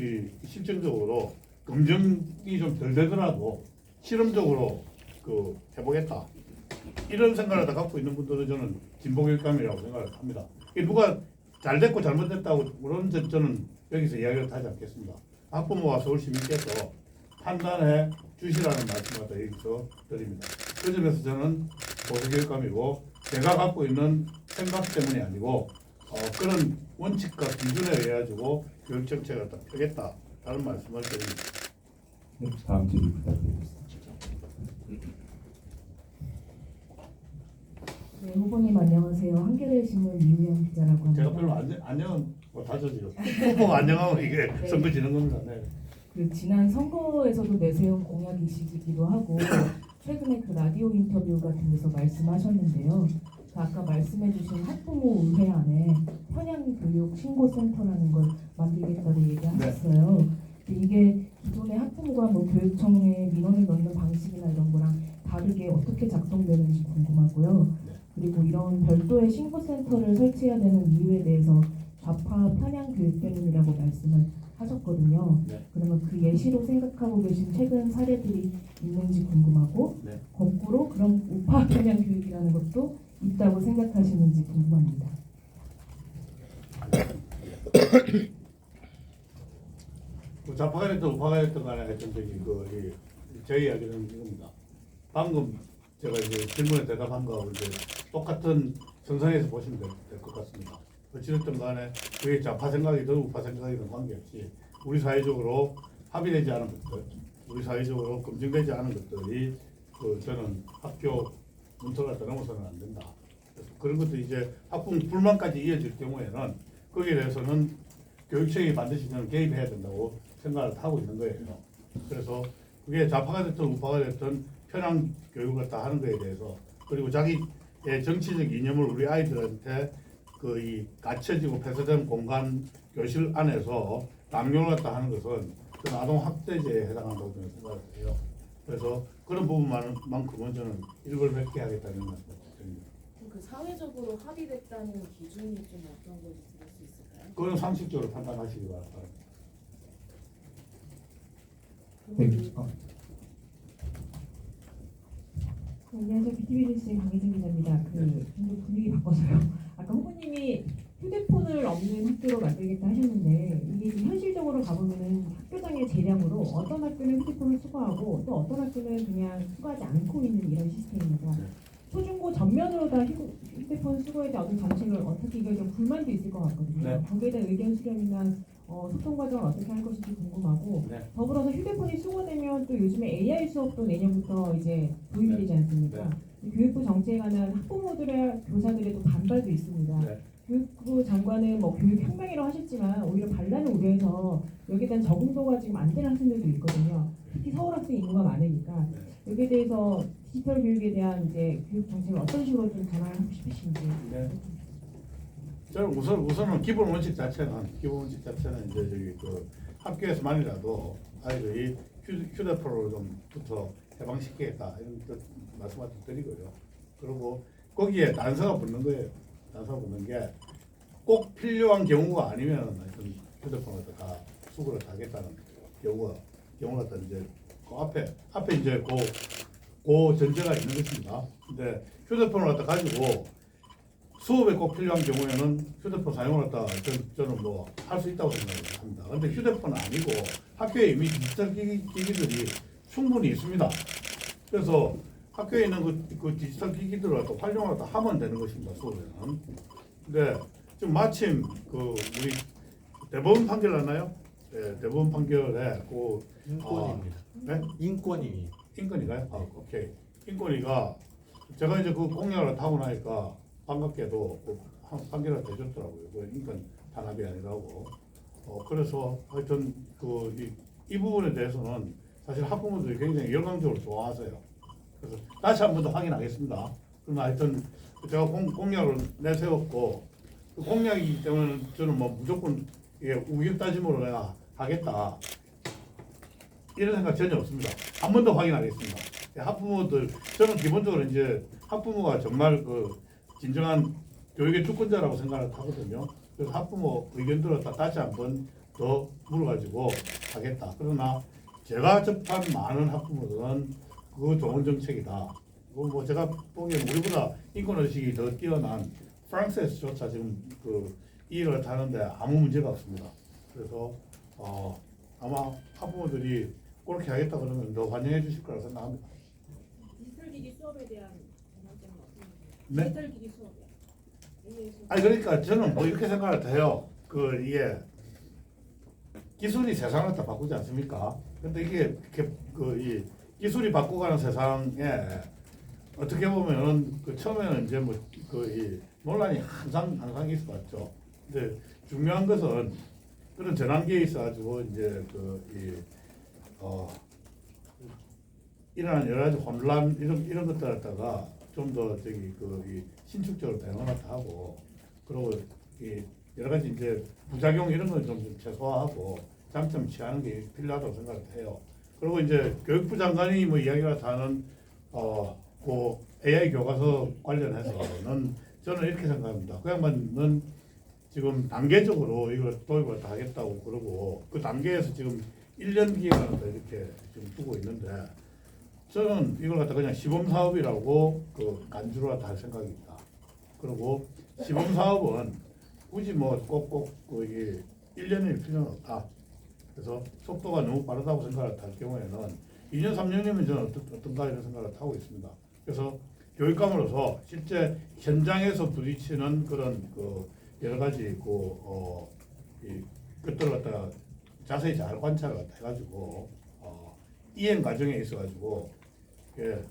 실증적으로 검증이 좀 덜 되더라도 실험적으로 해보겠다 이런 생각을 다 갖고 있는 분들은 저는 진보 교육감이라고 생각을 합니다. 누가 잘 됐고 잘못됐다고 그런 저는 여기서 이야기를 하지 않겠습니다. 학부모와 서울시민께서 판단해 주시라는 말씀을 다 여기서 드립니다. 그 점에서 저는 보수교육감이고 제가 갖고 있는 생각 때문이 아니고 그런 원칙과 기준에 의해 가지고 교육정책을 다 펴겠다라는 말씀을 드립니다. 네, 다음 질의 부탁드리겠습니다. 네, 후보님 안녕하세요. 한겨레 신문 이우영 기자라고 합니다. 제가 별로 안녕은 다져지요. 후보 안녕하면 이게 네. 선거 지는 겁니다. 네. 지난 선거에서도 내세운 공약이시기도 하고 최근에 라디오 인터뷰 같은 데서 말씀하셨는데요. 아까 말씀해주신 학부모 의회 안에 편향교육 신고센터라는 걸 만들겠다고 얘기하셨어요. 근데 이게 기존의 학부모가 뭐 교육청에 민원을 넣는 방식이나 이런 거랑 다르게 어떻게 작동되는지 궁금하고요. 그리고 이런 별도의 신고센터를 설치해야 되는 이유에 대해서 좌파 편향 교육 때문이라고 말씀을 하셨거든요. 네. 그러면 그 예시로 생각하고 계신 최근 사례들이 있는지 궁금하고 네. 거꾸로 그런 우파 편향 교육이라는 것도 있다고 생각하시는지 궁금합니다. 그 좌파가 됐든 우파가 됐든 간에 하여튼 제 이야기는 이겁니다. 방금 제가 이제 질문에 대답한 거하고 이제 똑같은 선상에서 보시면 될 것 같습니다. 어찌됐든 간에 그게 좌파 생각이든 우파 생각이든 관계없이 우리 사회적으로 합의되지 않은 것들, 우리 사회적으로 검증되지 않은 것들이 저는 학교 문턱을 갖다 넘어서는 안 된다. 그래서 그런 것도 이제 학부모 불만까지 이어질 경우에는 거기에 대해서는 교육청이 반드시 저는 개입해야 된다고 생각을 하고 있는 거예요. 그래서 그게 좌파가 됐든 우파가 됐든 편향 교육을 갖다 하는 거에 대해서 그리고 자기의 정치적 이념을 우리 아이들한테 이 갇혀지고 폐쇄된 공간 교실 안에서 남용을 갖다 하는 것은 저는 아동 학대죄에 해당한다고 저는 생각을 해요. 그래서 그런 부분만큼은 저는 일벌백계 하겠다는 말씀을 드립니다. 그 사회적으로 합의됐다는 기준이 좀 어떤 건지 들을 수 있을까요? 그건 상식적으로 판단하시기 바랍니다. 네. 안녕하세요. BTV 뉴스 강혜진 기자입니다. 좀 분위기 바꿔서요. 아까 후보님이 휴대폰을 없는 학교로 만들겠다 하셨는데 이게 지금 현실적으로 가보면은 학교장의 재량으로 어떤 학교는 휴대폰을 수거하고 또 어떤 학교는 그냥 수거하지 않고 있는 이런 시스템입니다. 초중고 전면으로 다 휴대폰 수거에 대한 어떤 정책을 어떻게 이걸 좀 불만도 있을 것 같거든요. 네. 거기에 대한 의견 수렴이나 소통 과정을 어떻게 할 것인지 궁금하고 네. 더불어서 휴대폰이 수거되면 또 요즘에 AI 수업도 내년부터 이제 도입이 되지 않습니까? 교육부 정책에 관한 학부모들의 교사들의 또 반발도 있습니다. 네. 교육부 장관은 뭐 교육혁명이라고 하셨지만 오히려 반란을 우려해서 여기에 대한 적응도가 지금 안 되는 학생들도 있거든요. 특히 서울 학생 인구가 많으니까 여기에 대해서 디지털 교육에 대한 이제 교육 정책을 어떤 식으로 좀 전환하고 싶으신지. 네. 저는 우선은 기본 원칙 자체는 이제 학교에서만이라도 아이들이 휴대폰으로 좀부터 해방시키겠다 이런 뜻 말씀을 좀 드리고요. 그리고 거기에 단서가 붙는 거예요. 단서가 붙는 게 꼭 필요한 경우가 아니면 하여튼 휴대폰을 다 수거를 하겠다는 경우가 또 이제 그 앞에 이제 그 전제가 있는 것입니다. 근데 휴대폰을 갖다 가지고 수업에 꼭 필요한 경우에는 휴대폰 사용을 갖다 저는 뭐 할 수 있다고 생각합니다. 근데 휴대폰은 아니고 학교에 이미 디지털 기기들이 충분히 있습니다. 그래서 학교에 있는 그 디지털 기기들을 갖다 활용을 갖다 하면 되는 것입니다. 수업에는. 근데 지금 마침 우리 대법원 판결 났나요? 네, 대법원 판결에 인권입니다. 네? 인권이가요? 아, 오케이. 인권이가 제가 이제 그 공약을 타고 나니까 반갑게도 판결을 대줬더라고요. 그 인권 탄압이 아니라고. 그래서 하여튼 이 부분에 대해서는 사실 학부모들이 굉장히 열광적으로 좋아하세요. 그래서 다시 한 번 더 확인하겠습니다. 그러나 하여튼 제가 공약을 내세웠고 그 공약이기 때문에 저는 뭐 무조건 우격 따짐으로 내가 하겠다. 이런 생각 전혀 없습니다. 한 번 더 확인하겠습니다. 학부모들 저는 기본적으로 이제 학부모가 정말 진정한 교육의 주권자라고 생각을 하거든요. 그래서 학부모 의견들을 다시 한 번 더 물어가지고 하겠다. 그러나 제가 접한 많은 학부모들은 그거 좋은 정책이다. 뭐 제가 보기엔 우리보다 인권의식이 더 뛰어난 프랑스에서조차 지금 이 일을 하는데 아무 문제가 없습니다. 그래서 아마 학부모들이 그렇게 하겠다 그러면 더 환영해 주실 거라고 생각합니다. 디지털 기기 수업에 대한 전환점은 어떤 건가요? 네? 디지털 기기 수업이요. 아니 그러니까 저는 뭐 이렇게 생각을 해요. 이게 기술이 세상을 다 바꾸지 않습니까? 근데 이게 이 기술이 바꾸가는 세상에 어떻게 보면은 처음에는 이제 이 논란이 항상 있을 것 같죠. 근데 중요한 것은 그런 전환기에 있어가지고 이제 일어난 여러 가지 혼란 이런 것들 갖다가 좀 더 저기 이 신축적으로 대응하다 하고 그리고 이 여러 가지 이제 부작용 이런 걸 좀 최소화하고 장점 취하는 게 필요하다고 생각을 해요. 그리고 이제 교육부 장관이 뭐 이야기가 다는 그 AI 교과서 관련해서는 저는 이렇게 생각합니다. 그 양반은 지금 단계적으로 이걸 도입을 다 하겠다고 그러고 그 단계에서 지금 1년 기간을 이렇게 지금 두고 있는데 저는 이걸 갖다 그냥 시범 사업이라고 그 간주로 할 생각입니다. 그리고 시범 사업은 굳이 뭐 꼭꼭 이게 1년일 필요는 없다. 그래서 속도가 너무 빠르다고 생각을 할 경우에는 2년 3년이면 저는 어떤가 이런 생각을 하고 있습니다. 그래서 교육감으로서 실제 현장에서 부딪히는 그런 그 여러 가지 이 것들을 갖다가 자세히 잘 관찰을 갖다 해가지고 이행 과정에 있어가지고 이게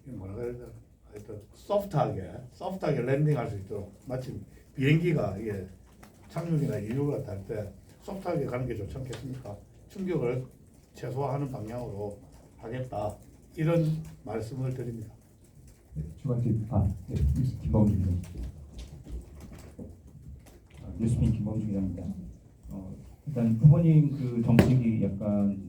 뭐라 그래야 되나 하여튼 소프트하게 랜딩할 수 있도록 마침 비행기가 이게 착륙이나 이륙을 할 때 소프트하게 가는 게 좋지 않겠습니까? 충격을 최소화하는 방향으로 하겠다 이런 말씀을 드립니다. 네, 추가 질문. 김범주 기자. 뉴스핀 김범주 기자입니다. 일단 후보님 그 정책이 약간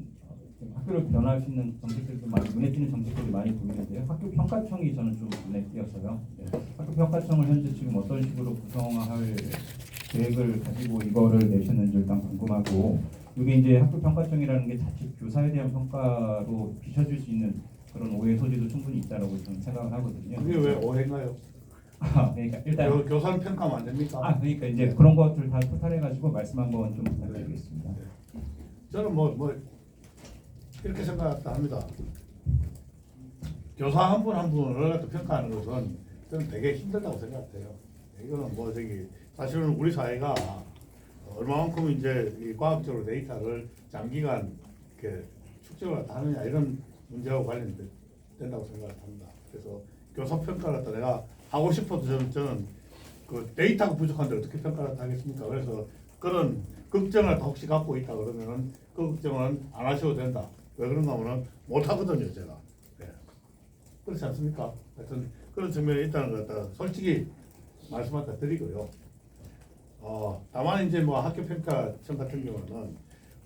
학교를 변화할 수 있는 정책들도 많이 눈에 띄는 정책들이 많이 보이는데요. 학교 평가청이 저는 좀 눈에 띄었어요. 네. 학교 평가청을 현재 지금 어떤 식으로 구성할 계획을 가지고 이거를 내셨는지 일단 궁금하고, 이게 이제 학교 평가청이라는 게 자칫 교사에 대한 평가로 비춰질 수 있는 그런 오해 소지도 충분히 있다라고 저는 생각을 하거든요. 그게 왜 오해인가요? 그러니까 일단 교사는 평가하면 안 됩니까? 그러니까 이제 그런 것들 다 토탈해가지고 말씀 한번 좀 부탁드리겠습니다. 저는 뭐 이렇게 생각합니다. 교사 한 분 한 분을 갖다 평가하는 것은 저는 되게 힘들다고 생각해요. 이거는 뭐 사실은 우리 사회가 얼마만큼 이제 이 과학적으로 데이터를 장기간 이렇게 축적을 하느냐 이런 문제하고 관련된다고 생각을 합니다. 그래서 교사 평가를 갖다 내가 하고 싶어도 저는 그 데이터가 부족한데 어떻게 평가를 하겠습니까? 그래서 그런 걱정을 혹시 갖고 있다 그러면은 그 걱정은 안 하셔도 된다. 왜 그런가 하면은 못 하거든요, 제가. 네. 그렇지 않습니까? 하여튼 그런 측면이 있다는 걸 갖다 솔직히 말씀하다 드리고요. 다만 이제 뭐 학교 평가청 같은 경우는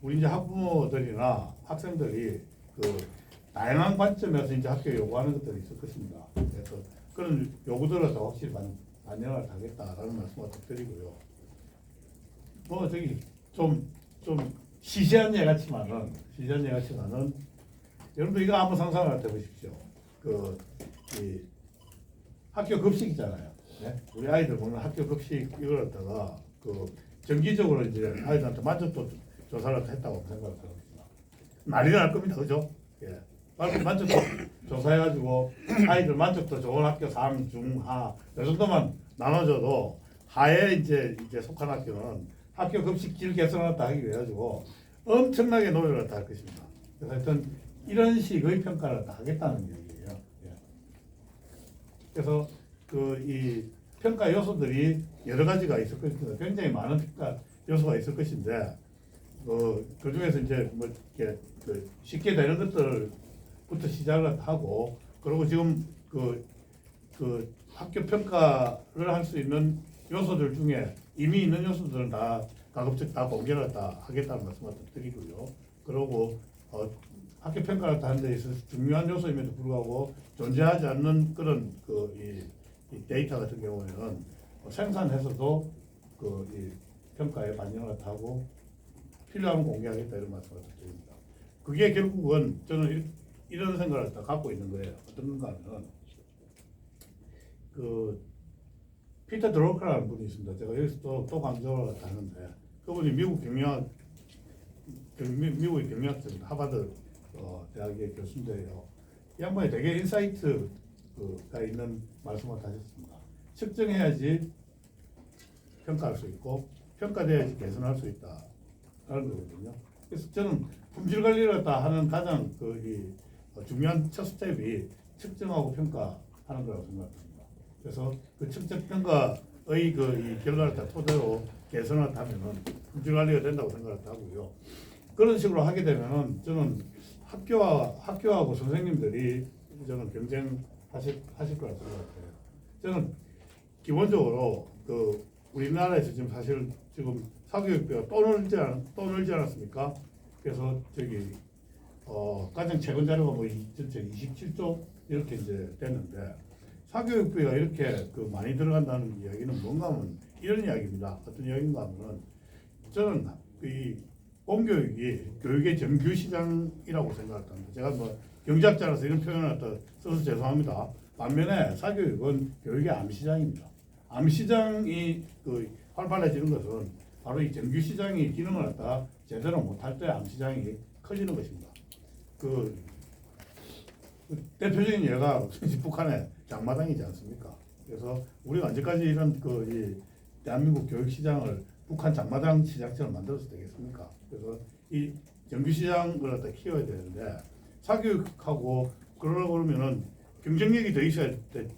우리 이제 학부모들이나 학생들이 그 다양한 관점에서 이제 학교에 요구하는 것들이 있을 것입니다. 그래서 그런 요구들을 더 확실히 반영을 하겠다라는 말씀을 드리고요. 뭐 좀 시시한 예 같지만은 여러분들 이거 한번 상상을 해보십시오. 이 학교 급식이잖아요. 네? 우리 아이들 먹는 학교 급식 이걸 갖다가 정기적으로 이제 아이들한테 만족도 조사를 했다고 생각을 합니다. 난리 날 겁니다, 그죠? 예. 만족도 조사해가지고 아이들 만족도 좋은 학교 상, 중, 하 이 정도만 나눠줘도 하에 이제 속한 학교는 학교 급식 질 개선하다 하기 위해 가지고 엄청나게 노력을 다 할 것입니다. 그래서 하여튼 이런 식의 평가를 다 하겠다는 얘기예요. 예. 그래서 이 평가 요소들이 여러 가지가 있을 것입니다. 굉장히 많은 평가 요소가 있을 것인데 그 중에서 이제 뭐 이렇게 쉽게 되는 것들부터 시작을 하고, 그리고 지금 그 학교 평가를 할 수 있는 요소들 중에 이미 있는 요소들은 다 가급적 다 공개를 다 하겠다는 말씀을 드리고요. 그리고 학교 평가를 다 하는 데 있어서 중요한 요소임에도 불구하고 존재하지 않는 그런 이 데이터 같은 경우에는 생산해서도 이 평가에 반영을 하고 필요하면 공개하겠다 이런 말씀을 드립니다. 그게 결국은 저는 이런 생각을 다 갖고 있는 거예요. 어떤 건가 하면 피터 드로크라는 분이 있습니다. 제가 여기서 또 강조를 하는데 그분이 미국의 경영학자입니다. 하버드 대학의 교수인데요. 이 양반이 되게 인사이트가 있는 말씀을 하셨습니다. 측정해야지 평가할 수 있고 평가돼야지 개선할 수 있다라는 거거든요. 그래서 저는 품질 관리를 다 하는 가장 중요한 첫 스텝이 측정하고 평가하는 거라고 생각합니다. 그래서 그 측정 평가의 이 결과를 다 토대로 개선을 하면은 품질 관리가 된다고 생각을 하고요. 그런 식으로 하게 되면은 저는 학교하고 선생님들이 저는 경쟁하실 거라 생각해요. 저는 기본적으로 그 우리나라에서 지금 사실 지금 사교육비가 또 늘지 않았습니까? 그래서 저기 가장 최근 자료가 뭐 전체 27조 이렇게 이제 됐는데 사교육비가 이렇게 그 많이 들어간다는 이야기는 뭔가 하면 이런 이야기입니다. 어떤 이야기인가 하면은 저는 이 공교육이 교육의 정규 시장이라고 생각합니다. 제가 뭐 경제학자라서 이런 표현을 갖다 써서 죄송합니다. 반면에 사교육은 교육의 암시장입니다. 암시장이 그 활발해지는 것은 바로 이 정규 시장이 기능을 갖다 제대로 못할 때 암시장이 커지는 것입니다. 그 대표적인 예가 북한의 장마당이지 않습니까? 그래서 우리가 언제까지 이런 이 대한민국 교육 시장을 북한 장마당 시장처럼 만들어서 되겠습니까? 그래서 이 정규 시장을 갖다 키워야 되는데 사교육하고 그러려고 그러면은 경쟁력이 더 있어야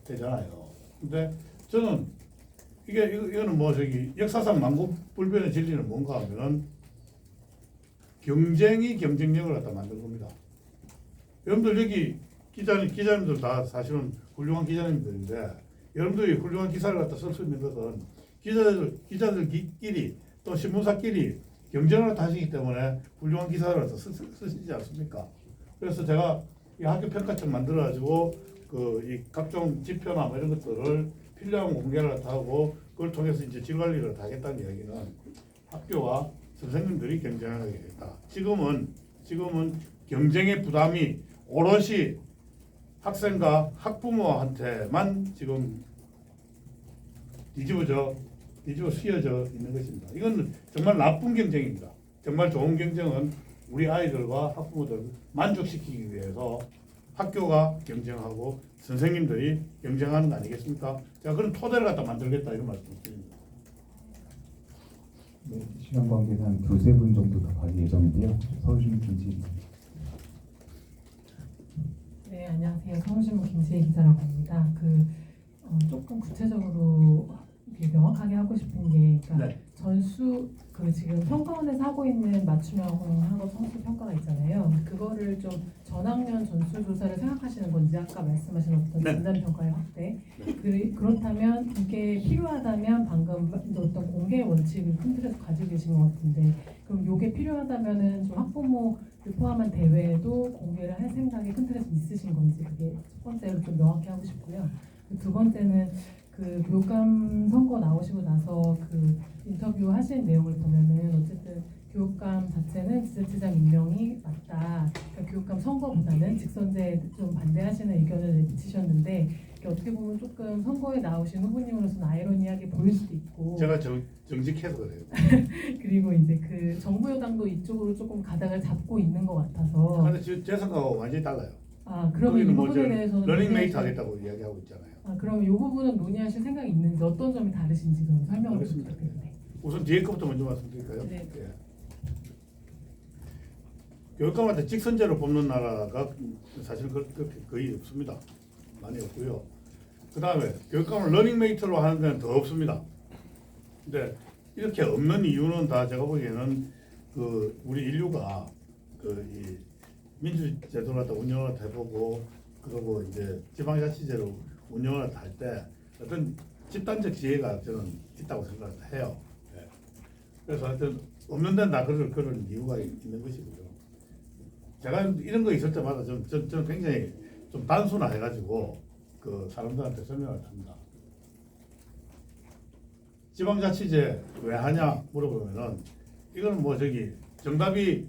되잖아요. 근데 저는 이거는 뭐 저기 역사상 만고불변의 진리는 뭔가 하면은 경쟁이 경쟁력을 갖다 만든 겁니다. 여러분들 여기 기자님들 다 사실은 훌륭한 기자님들인데 여러분들이 훌륭한 기사를 갖다 쓸 수 있는 것은 기자들끼리 또 신문사끼리 경쟁을 갖다 하시기 때문에 훌륭한 기사를 갖다 쓰시지 않습니까? 그래서 제가 이 학교 평가책 만들어가지고 이 각종 지표나 뭐 이런 것들을 필요한 공개를 갖다 하고 그걸 통해서 이제 질 관리를 다 하겠다는 이야기는 학교와 선생님들이 경쟁하겠다. 지금은 경쟁의 부담이 오롯이 학생과 학부모한테만 지금 뒤집어 씌워져 있는 것입니다. 이건 정말 나쁜 경쟁입니다. 정말 좋은 경쟁은 우리 아이들과 학부모들을 만족시키기 위해서 학교가 경쟁하고 선생님들이 경쟁하는 거 아니겠습니까? 제가 그런 토대를 갖다 만들겠다 이런 말씀드립니다. 네, 시간 관계상 두세 분 정도 더 받을 예정인데요. 서울시민 김지희. 네, 안녕하세요. 서울신문 김지혜 기자라고 합니다. 조금 구체적으로 명확하게 하고 싶은 게, 그러니까 네. 전수 지금 평가원에서 하고 있는 맞춤형하고 성수 평가가 있잖아요. 그거를 좀 전학년 전수 조사를 생각하시는 건지 아까 말씀하신 어떤 네. 진단 평가의 확대. 그렇다면 이게 필요하다면 방금 어떤 공개 원칙을 큰 틀에서 가지고 계신 것 같은데, 그럼 이게 필요하다면은 좀 학부모를 포함한 대회도 공개를 할 생각이 큰 틀에서 있으신 건지 그게 첫 번째로 좀 명확히 하고 싶고요. 두 번째는 교육감 선거 나오시고 나서 인터뷰 하신 내용을 보면은 어쨌든 교육감 자체는 지자체장 임명이 맞다. 그러니까 교육감 선거보다는 직선제 좀 반대하시는 의견을 내비치셨는데 어떻게 보면 조금 선거에 나오신 후보님으로서는 아이러니하게 보일 수도 있고. 제가 정직해서 그래요. 그리고 이제 정부 여당도 이쪽으로 조금 가닥을 잡고 있는 것 같아서. 그런데 지금 제 생각하고 완전히 달라요. 그러면 이 뭐 부분에 대해서는 러닝메이트 하겠다고 이야기하고 있잖아요. 그럼 이 부분은 논의하실 생각이 있는지 어떤 점이 다르신지 좀 설명을 좀 알겠습니다. 부탁드립니다. 우선 뒤에 것부터 먼저 말씀드릴까요? 네. 예. 교육감한테 직선제로 뽑는 나라가 사실 거의 없습니다. 많이 없고요. 그 다음에 교육감을 러닝메이트로 하는 데는 더 없습니다. 근데 이렇게 없는 이유는 다 제가 보기에는 우리 인류가 이 민주제도를 갖다 운영을 해보고 그리고 이제 지방자치제로 운영을 할 때 어떤 집단적 지혜가 저는 있다고 생각해요. 예. 그래서 하여튼 없는 데는 다 그런 이유가 있는 것이고요. 제가 이런 거 있을 때마다 저는 굉장히 좀 단순화해가지고 사람들한테 설명을 합니다. 지방자치제 왜 하냐 물어보면은 이거는 뭐 정답이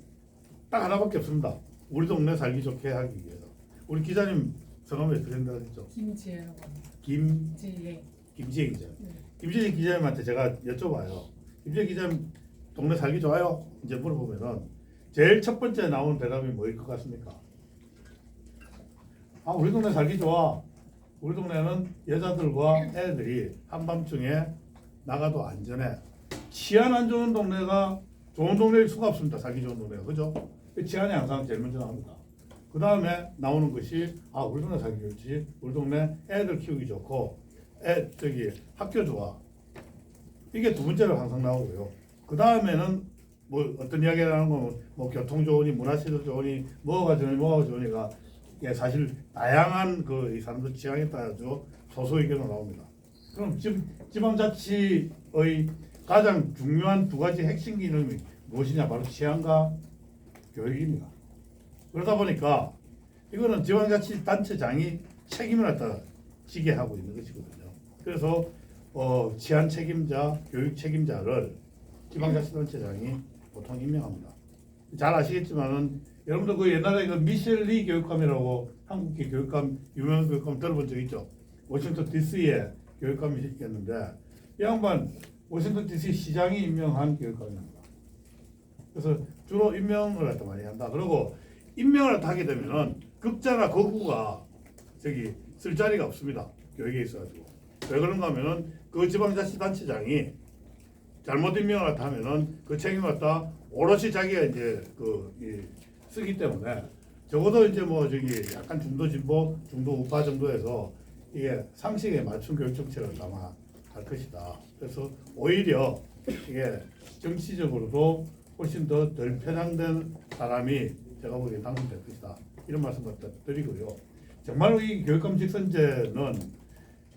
딱 하나밖에 없습니다. 우리 동네 살기 좋게 하기 위해서. 우리 기자님 성함이 어떻게 생각하셨죠? 김지혜라고 합니다. 김지혜 기자. 네. 김지혜 기자님한테 제가 여쭤봐요. 김지혜 기자님 동네 살기 좋아요? 이제 물어보면은 제일 첫 번째 나오는 대답이 뭐일 것 같습니까? 우리 동네 살기 좋아. 우리 동네는 여자들과 애들이 한밤중에 나가도 안전해. 치안 안 좋은 동네가 좋은 동네일 수가 없습니다. 살기 좋은 동네가. 그죠? 치안이 항상 제일 먼저 나옵니다. 그 다음에 나오는 것이 우리 동네 살기 좋지. 우리 동네 애들 키우기 좋고 학교 좋아. 이게 두 번째로 항상 나오고요. 그 다음에는 뭐 어떤 이야기를 하는 거면 뭐 교통 좋으니 문화시설 좋으니 뭐가 좋으니가 이게 사실 다양한 그 이 사람들 취향에 따라서 소수 의견으로 나옵니다. 그럼 지방자치의 가장 중요한 두 가지 핵심 기능이 무엇이냐? 바로 취향과 교육입니다. 그러다 보니까 이거는 지방자치단체장이 책임을 갖다 지게 하고 있는 것이거든요. 그래서 치안 책임자, 교육 책임자를 지방자치단체장이 보통 임명합니다. 잘 아시겠지만은 여러분들 그 옛날에 그 미셸 리 교육감이라고 한국계 교육감 유명한 교육감 들어본 적 있죠? 워싱턴 DC의 교육감이셨는데 이 양반 워싱턴 DC 시장이 임명한 교육감입니다. 그래서 주로 임명을 갖다 많이 한다. 그리고 임명을 하게 되면은 극자나 거구가 저기 쓸 자리가 없습니다. 교육에 있어가지고. 왜 그런가 하면은 그 지방자치단체장이 잘못 임명을 갖다 하면은 그 책임을 갖다 오롯이 자기가 이제 쓰기 때문에 적어도 이제 뭐 저기 약간 중도 진보, 중도 우파 정도에서 이게 상식에 맞춘 교육 정책을 아마 할 것이다. 그래서 오히려 이게 정치적으로도 훨씬 더 덜 편향된 사람이 제가 보기에 당선될 것이다. 이런 말씀을 드리고요. 정말로 이 교육감 직선제는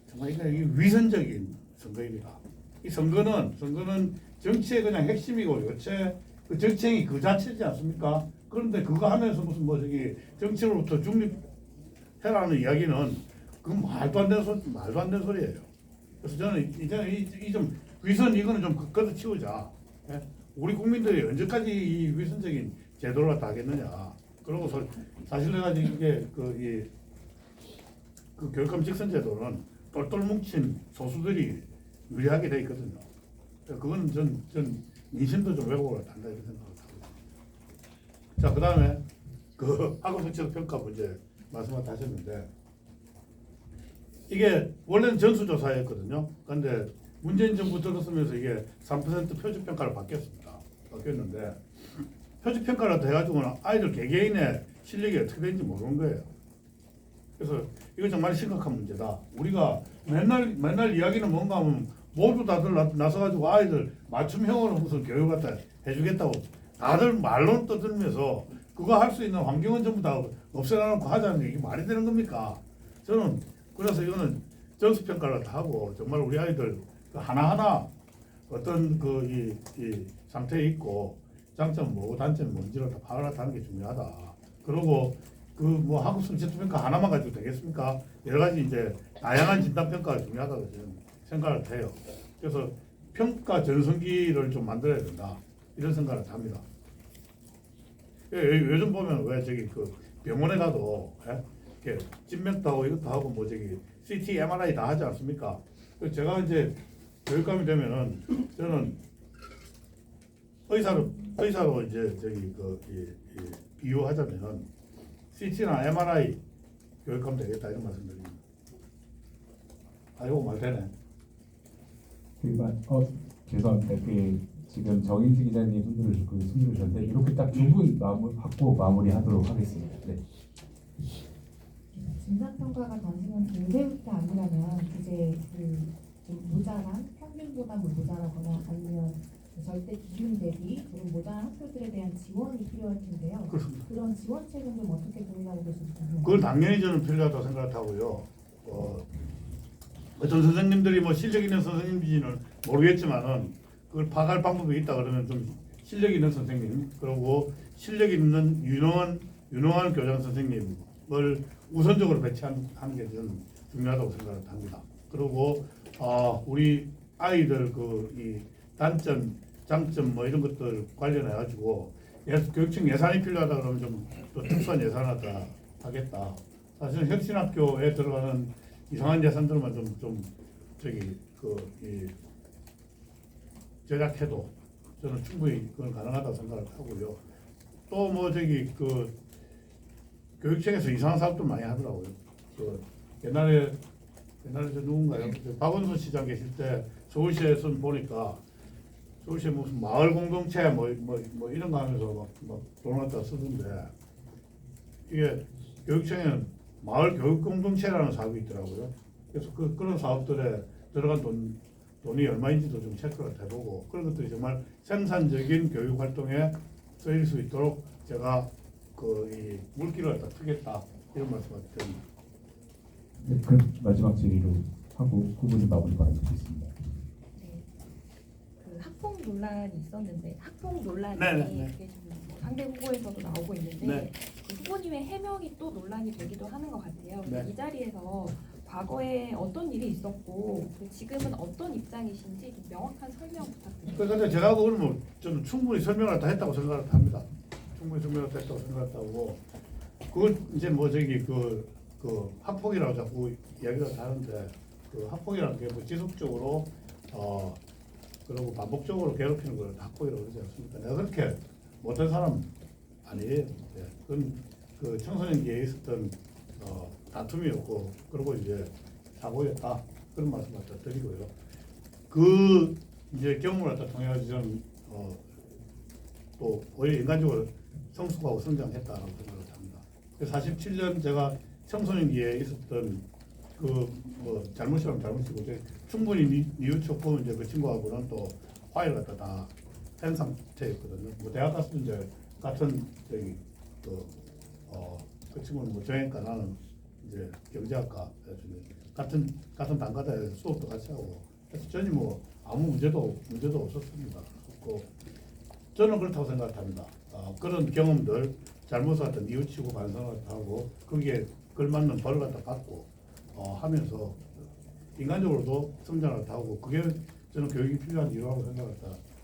정말 이게 위선적인 선거입니다. 이 선거는 정치의 그냥 핵심이고 요체 그 정치행위 그 자체지 않습니까? 그런데 그거 하면서 무슨 뭐 저기 정치로부터 중립해라는 이야기는 그 말도 안 되는 소리예요. 그래서 저는 이제 이 좀 위선 이거는 좀 걷어치우자. 예? 우리 국민들이 언제까지 이 위선적인 제도를 다 하겠느냐. 그리고 사실 내가 이게 그 교육감 직선 제도는 똘똘 뭉친 소수들이 유리하게 돼 있거든요. 그건 전 민심도 좀 왜곡을 한다 이렇게 생각을 하고. 자, 그다음에 그 학업 성취도 평가 문제 말씀하셨는데 이게 원래는 전수조사였거든요. 그런데 문재인 정부 들어서면서 이게 3% 표준평가로 바뀌었는데 표준평가를 해가지고는 아이들 개개인의 실력이 어떻게 되는지 모르는 거예요. 그래서 이거 정말 심각한 문제다. 우리가 맨날 이야기는 뭔가 하면 모두 다들 나서가지고 아이들 맞춤형으로 무슨 교육 갖다 해주겠다고 다들 말로는 떠들면서 그거 할 수 있는 환경은 전부 다 없애놔놓고 하자는 게 이게 말이 되는 겁니까? 저는 그래서 이거는 점수평가를 다 하고 정말 우리 아이들 하나하나 어떤 이 상태에 있고 장점 뭐고 단점 뭔지를 다 파악을 하는 게 중요하다. 그리고 그 뭐 학업 성취도 평가 하나만 가지고 되겠습니까? 여러 가지 이제 다양한 진단 평가가 중요하다고 저는 생각을 해요. 그래서 평가 전성기를 좀 만들어야 된다 이런 생각을 합니다. 요즘 보면 왜 저기 그 병원에 가도 이렇게 진맥도 하고 이것도 하고 뭐 저기 CT, MRI 다 하지 않습니까? 제가 이제 교육감이 되면은 저는 의사로 이제 저기 비유하자면은 CT나 MRI 교육하면 되겠다 이런 말씀드립니다. 아이고 말 되네. 죄송합니다. 지금 정인수 기자님 손들어 주셨는데 이렇게 딱 두 분 받고 마무리하도록 하겠습니다. 네. 진단평가가 단순한 등대부터 아니라면 이제 좀 모자란 평균보다 모자라거나 아니면 절대 기준 대비 조금 모자란 학교들에 대한 지원이 필요할 텐데요. 그렇습니다. 그런 지원책은 좀 어떻게 고민하고 계신지 궁금합니다. 그걸 당연히 저는 필요하다고 생각하고요. 어떤 선생님들이 뭐 실력 있는 선생님인지는 모르겠지만은 그걸 파악할 방법이 있다 그러면 좀 실력 있는 선생님 그리고 실력 있는 유능한 교장 선생님을 우선적으로 배치하는 게 저는 중요하다고 생각을 합니다. 그리고 우리 아이들 이 단점, 장점 뭐 이런 것들 관련해 가지고 교육청 예산이 필요하다 그러면 좀 또 특수한 예산을 다 하겠다. 사실 혁신학교에 들어가는 이상한 예산들만 좀 제작해도 저는 충분히 그건 가능하다고 생각을 하고요. 또 뭐 교육청에서 이상한 사업도 많이 하더라고요. 옛날에 저 누군가요? 박원순 시장 계실 때 서울시에서 보니까 서울시에 무슨 마을 공동체 뭐 이런 거 하면서 막 돈을 갖다 쓰던데 이게 교육청에는 마을 교육 공동체라는 사업이 있더라고요. 그래서 그런 사업들에 들어간 돈이 얼마인지도 좀 체크를 해보고 그런 것들이 정말 생산적인 교육 활동에 쓰일 수 있도록 제가 이 물기를 갖다 트겠다 이런 말씀을 드립니다. 네, 그럼 마지막 질의로 하고 후보님 마무리 바라겠습니다. 네. 그 학폭 논란이 있었는데 학폭 논란이 네네네. 그게 지금 뭐 상대 후보에서도 나오고 있는데 네. 그 후보님의 해명이 또 논란이 되기도 하는 것 같아요. 네. 이 자리에서 과거에 어떤 일이 있었고 그 지금은 어떤 입장이신지 좀 명확한 설명 부탁드립니다. 그런데 제가 그러면 저는 충분히 설명을 다 했다고 생각을 합니다. 충분히 설명을 다 했다고 생각했다고 그걸 이제 뭐 저기 그 학폭이라고 자꾸 이야기를 하는데 그 학폭이라는 게 뭐 지속적으로 그리고 반복적으로 괴롭히는 걸 학폭이라고 그러지 않습니까? 내가 그렇게 못한 사람 아니에요. 예. 그건 그 청소년기에 있었던 다툼이었고 그리고 이제 사고였다 그런 말씀 갖다 드리고요. 그 이제 경험을 갖다 통해 가지고 저는 또 오히려 인간적으로 성숙하고 성장했다라고 생각을 합니다. 47년 제가 청소년기에 있었던 뭐 잘못이라면 잘못이고 충분히 뉘우쳤고 이제 그 친구하고는 또 화해를 갖다 다 한 상태였거든요. 뭐 대학 갔을 때 이제 같은 저기 그 친구는 뭐 정형외과 나는 이제 경제학과 같은 단과대 수업도 같이 하고 그래서 전혀 뭐 아무 문제도 없었습니다. 없고 저는 그렇다고 생각합니다. 그런 경험들 잘못을 갖다 뉘우치고 반성을 하고 거기에 걸맞는 벌을 갖다 받고 하면서 인간적으로도 성장을 하고 그게 저는 교육이 필요한 이유라고 생각을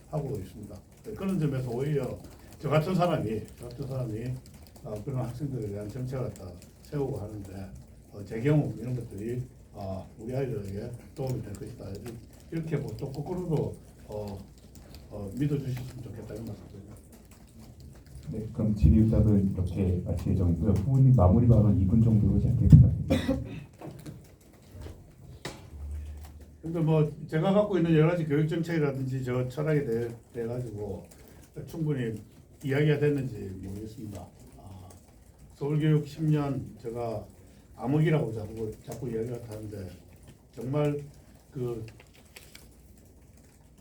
하고 있습니다. 그런 점에서 오히려 저 같은 사람이 그런 학생들에 대한 정책을 갖다 세우고 하는데 제 경험 이런 것들이 우리 아이들에게 도움이 될 것이다. 이렇게 뭐 또 거꾸로도 믿어주셨으면 좋겠다 이런 말씀드립니다. 네, 그럼 질의응답은 이렇게 마칠 예정이고요. 후보님 마무리 발언 2분 정도로 짧게 부탁드립니다. 근데 뭐 제가 갖고 있는 여러 가지 교육 정책이라든지 저 철학에 대해 가지고 충분히 이야기가 됐는지 모르겠습니다. 서울교육 10년 제가 암흑이라고 자꾸 이야기를 하는데 정말 그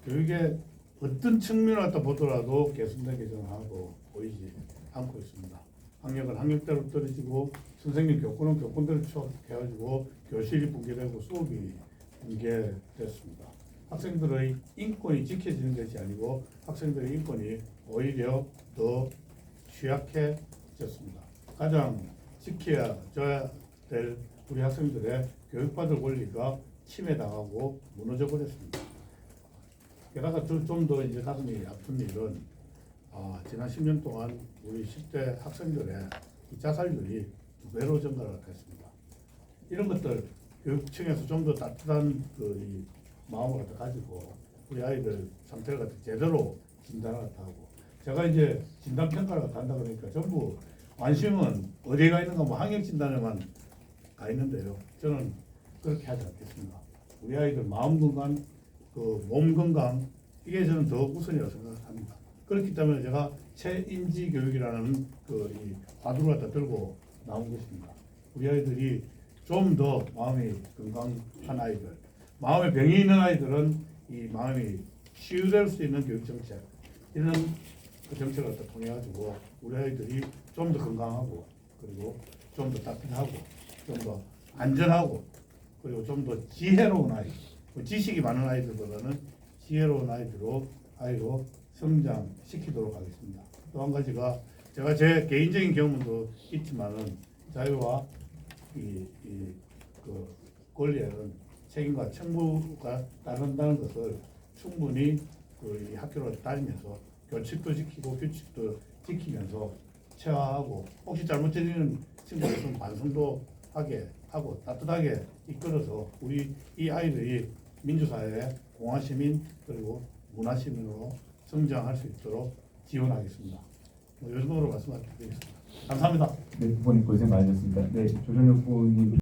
교육의 어떤 측면을 갖다 보더라도 개선된 개정을 하고 보이지 않고 있습니다. 학력은 학력대로 떨어지고 선생님 교권은 교권대로 추억해가지고 교실이 붕괴되고 수업이 붕괴됐습니다. 학생들의 인권이 지켜지는 것이 아니고 학생들의 인권이 오히려 더 취약해졌습니다. 가장 지켜져야 될 우리 학생들의 교육받을 권리가 침해당하고 무너져 버렸습니다. 게다가 좀 더 이제 가슴이 아픈 일은 지난 10년 동안 우리 10대 학생들의 자살률이 2배로 증가를 했습니다. 이런 것들 교육청에서 좀 더 따뜻한 이 마음을 가지고 우리 아이들 상태를 갖다 제대로 진단을 하고 제가 이제 진단 평가를 한다 그러니까 전부 관심은 어디에 가 있는가 뭐 학력 진단에만 가 있는데요. 저는 그렇게 하지 않겠습니다. 우리 아이들 마음 건강, 몸 건강 이게 저는 더 우선이라고 생각합니다. 그렇기 때문에 제가 체인지 교육이라는 이 화두를 갖다 들고 나온 것입니다. 우리 아이들이 좀 더 마음이 건강한 아이들, 마음에 병이 있는 아이들은 이 마음이 치유될 수 있는 교육 정책 이런 그 정책을 갖다 통해 가지고 우리 아이들이 좀 더 건강하고 그리고 좀 더 따뜻하고 좀 더 안전하고 그리고 좀 더 지혜로운 아이, 지식이 많은 아이들보다는 지혜로운 아이로 성장시키도록 하겠습니다. 또 한 가지가 제가 제 개인적인 경험도 있지만은 자유와 그 권리에는 책임과 책무가 따른다는 것을 충분히 이 학교를 다니면서 교칙도 지키고 규칙도 지키면서 체화하고 혹시 잘못되는 친구가 있으면 반성도 하게 하고 따뜻하게 이끌어서 우리 이 아이들이 민주사회의 공화시민 그리고 문화시민으로 성장할 수 있도록 지원하겠습니다. 이 정도로 말씀드리겠습니다. 감사합니다. 네, 후보님 고생 많으셨습니다. 네, 조정혁 후보님.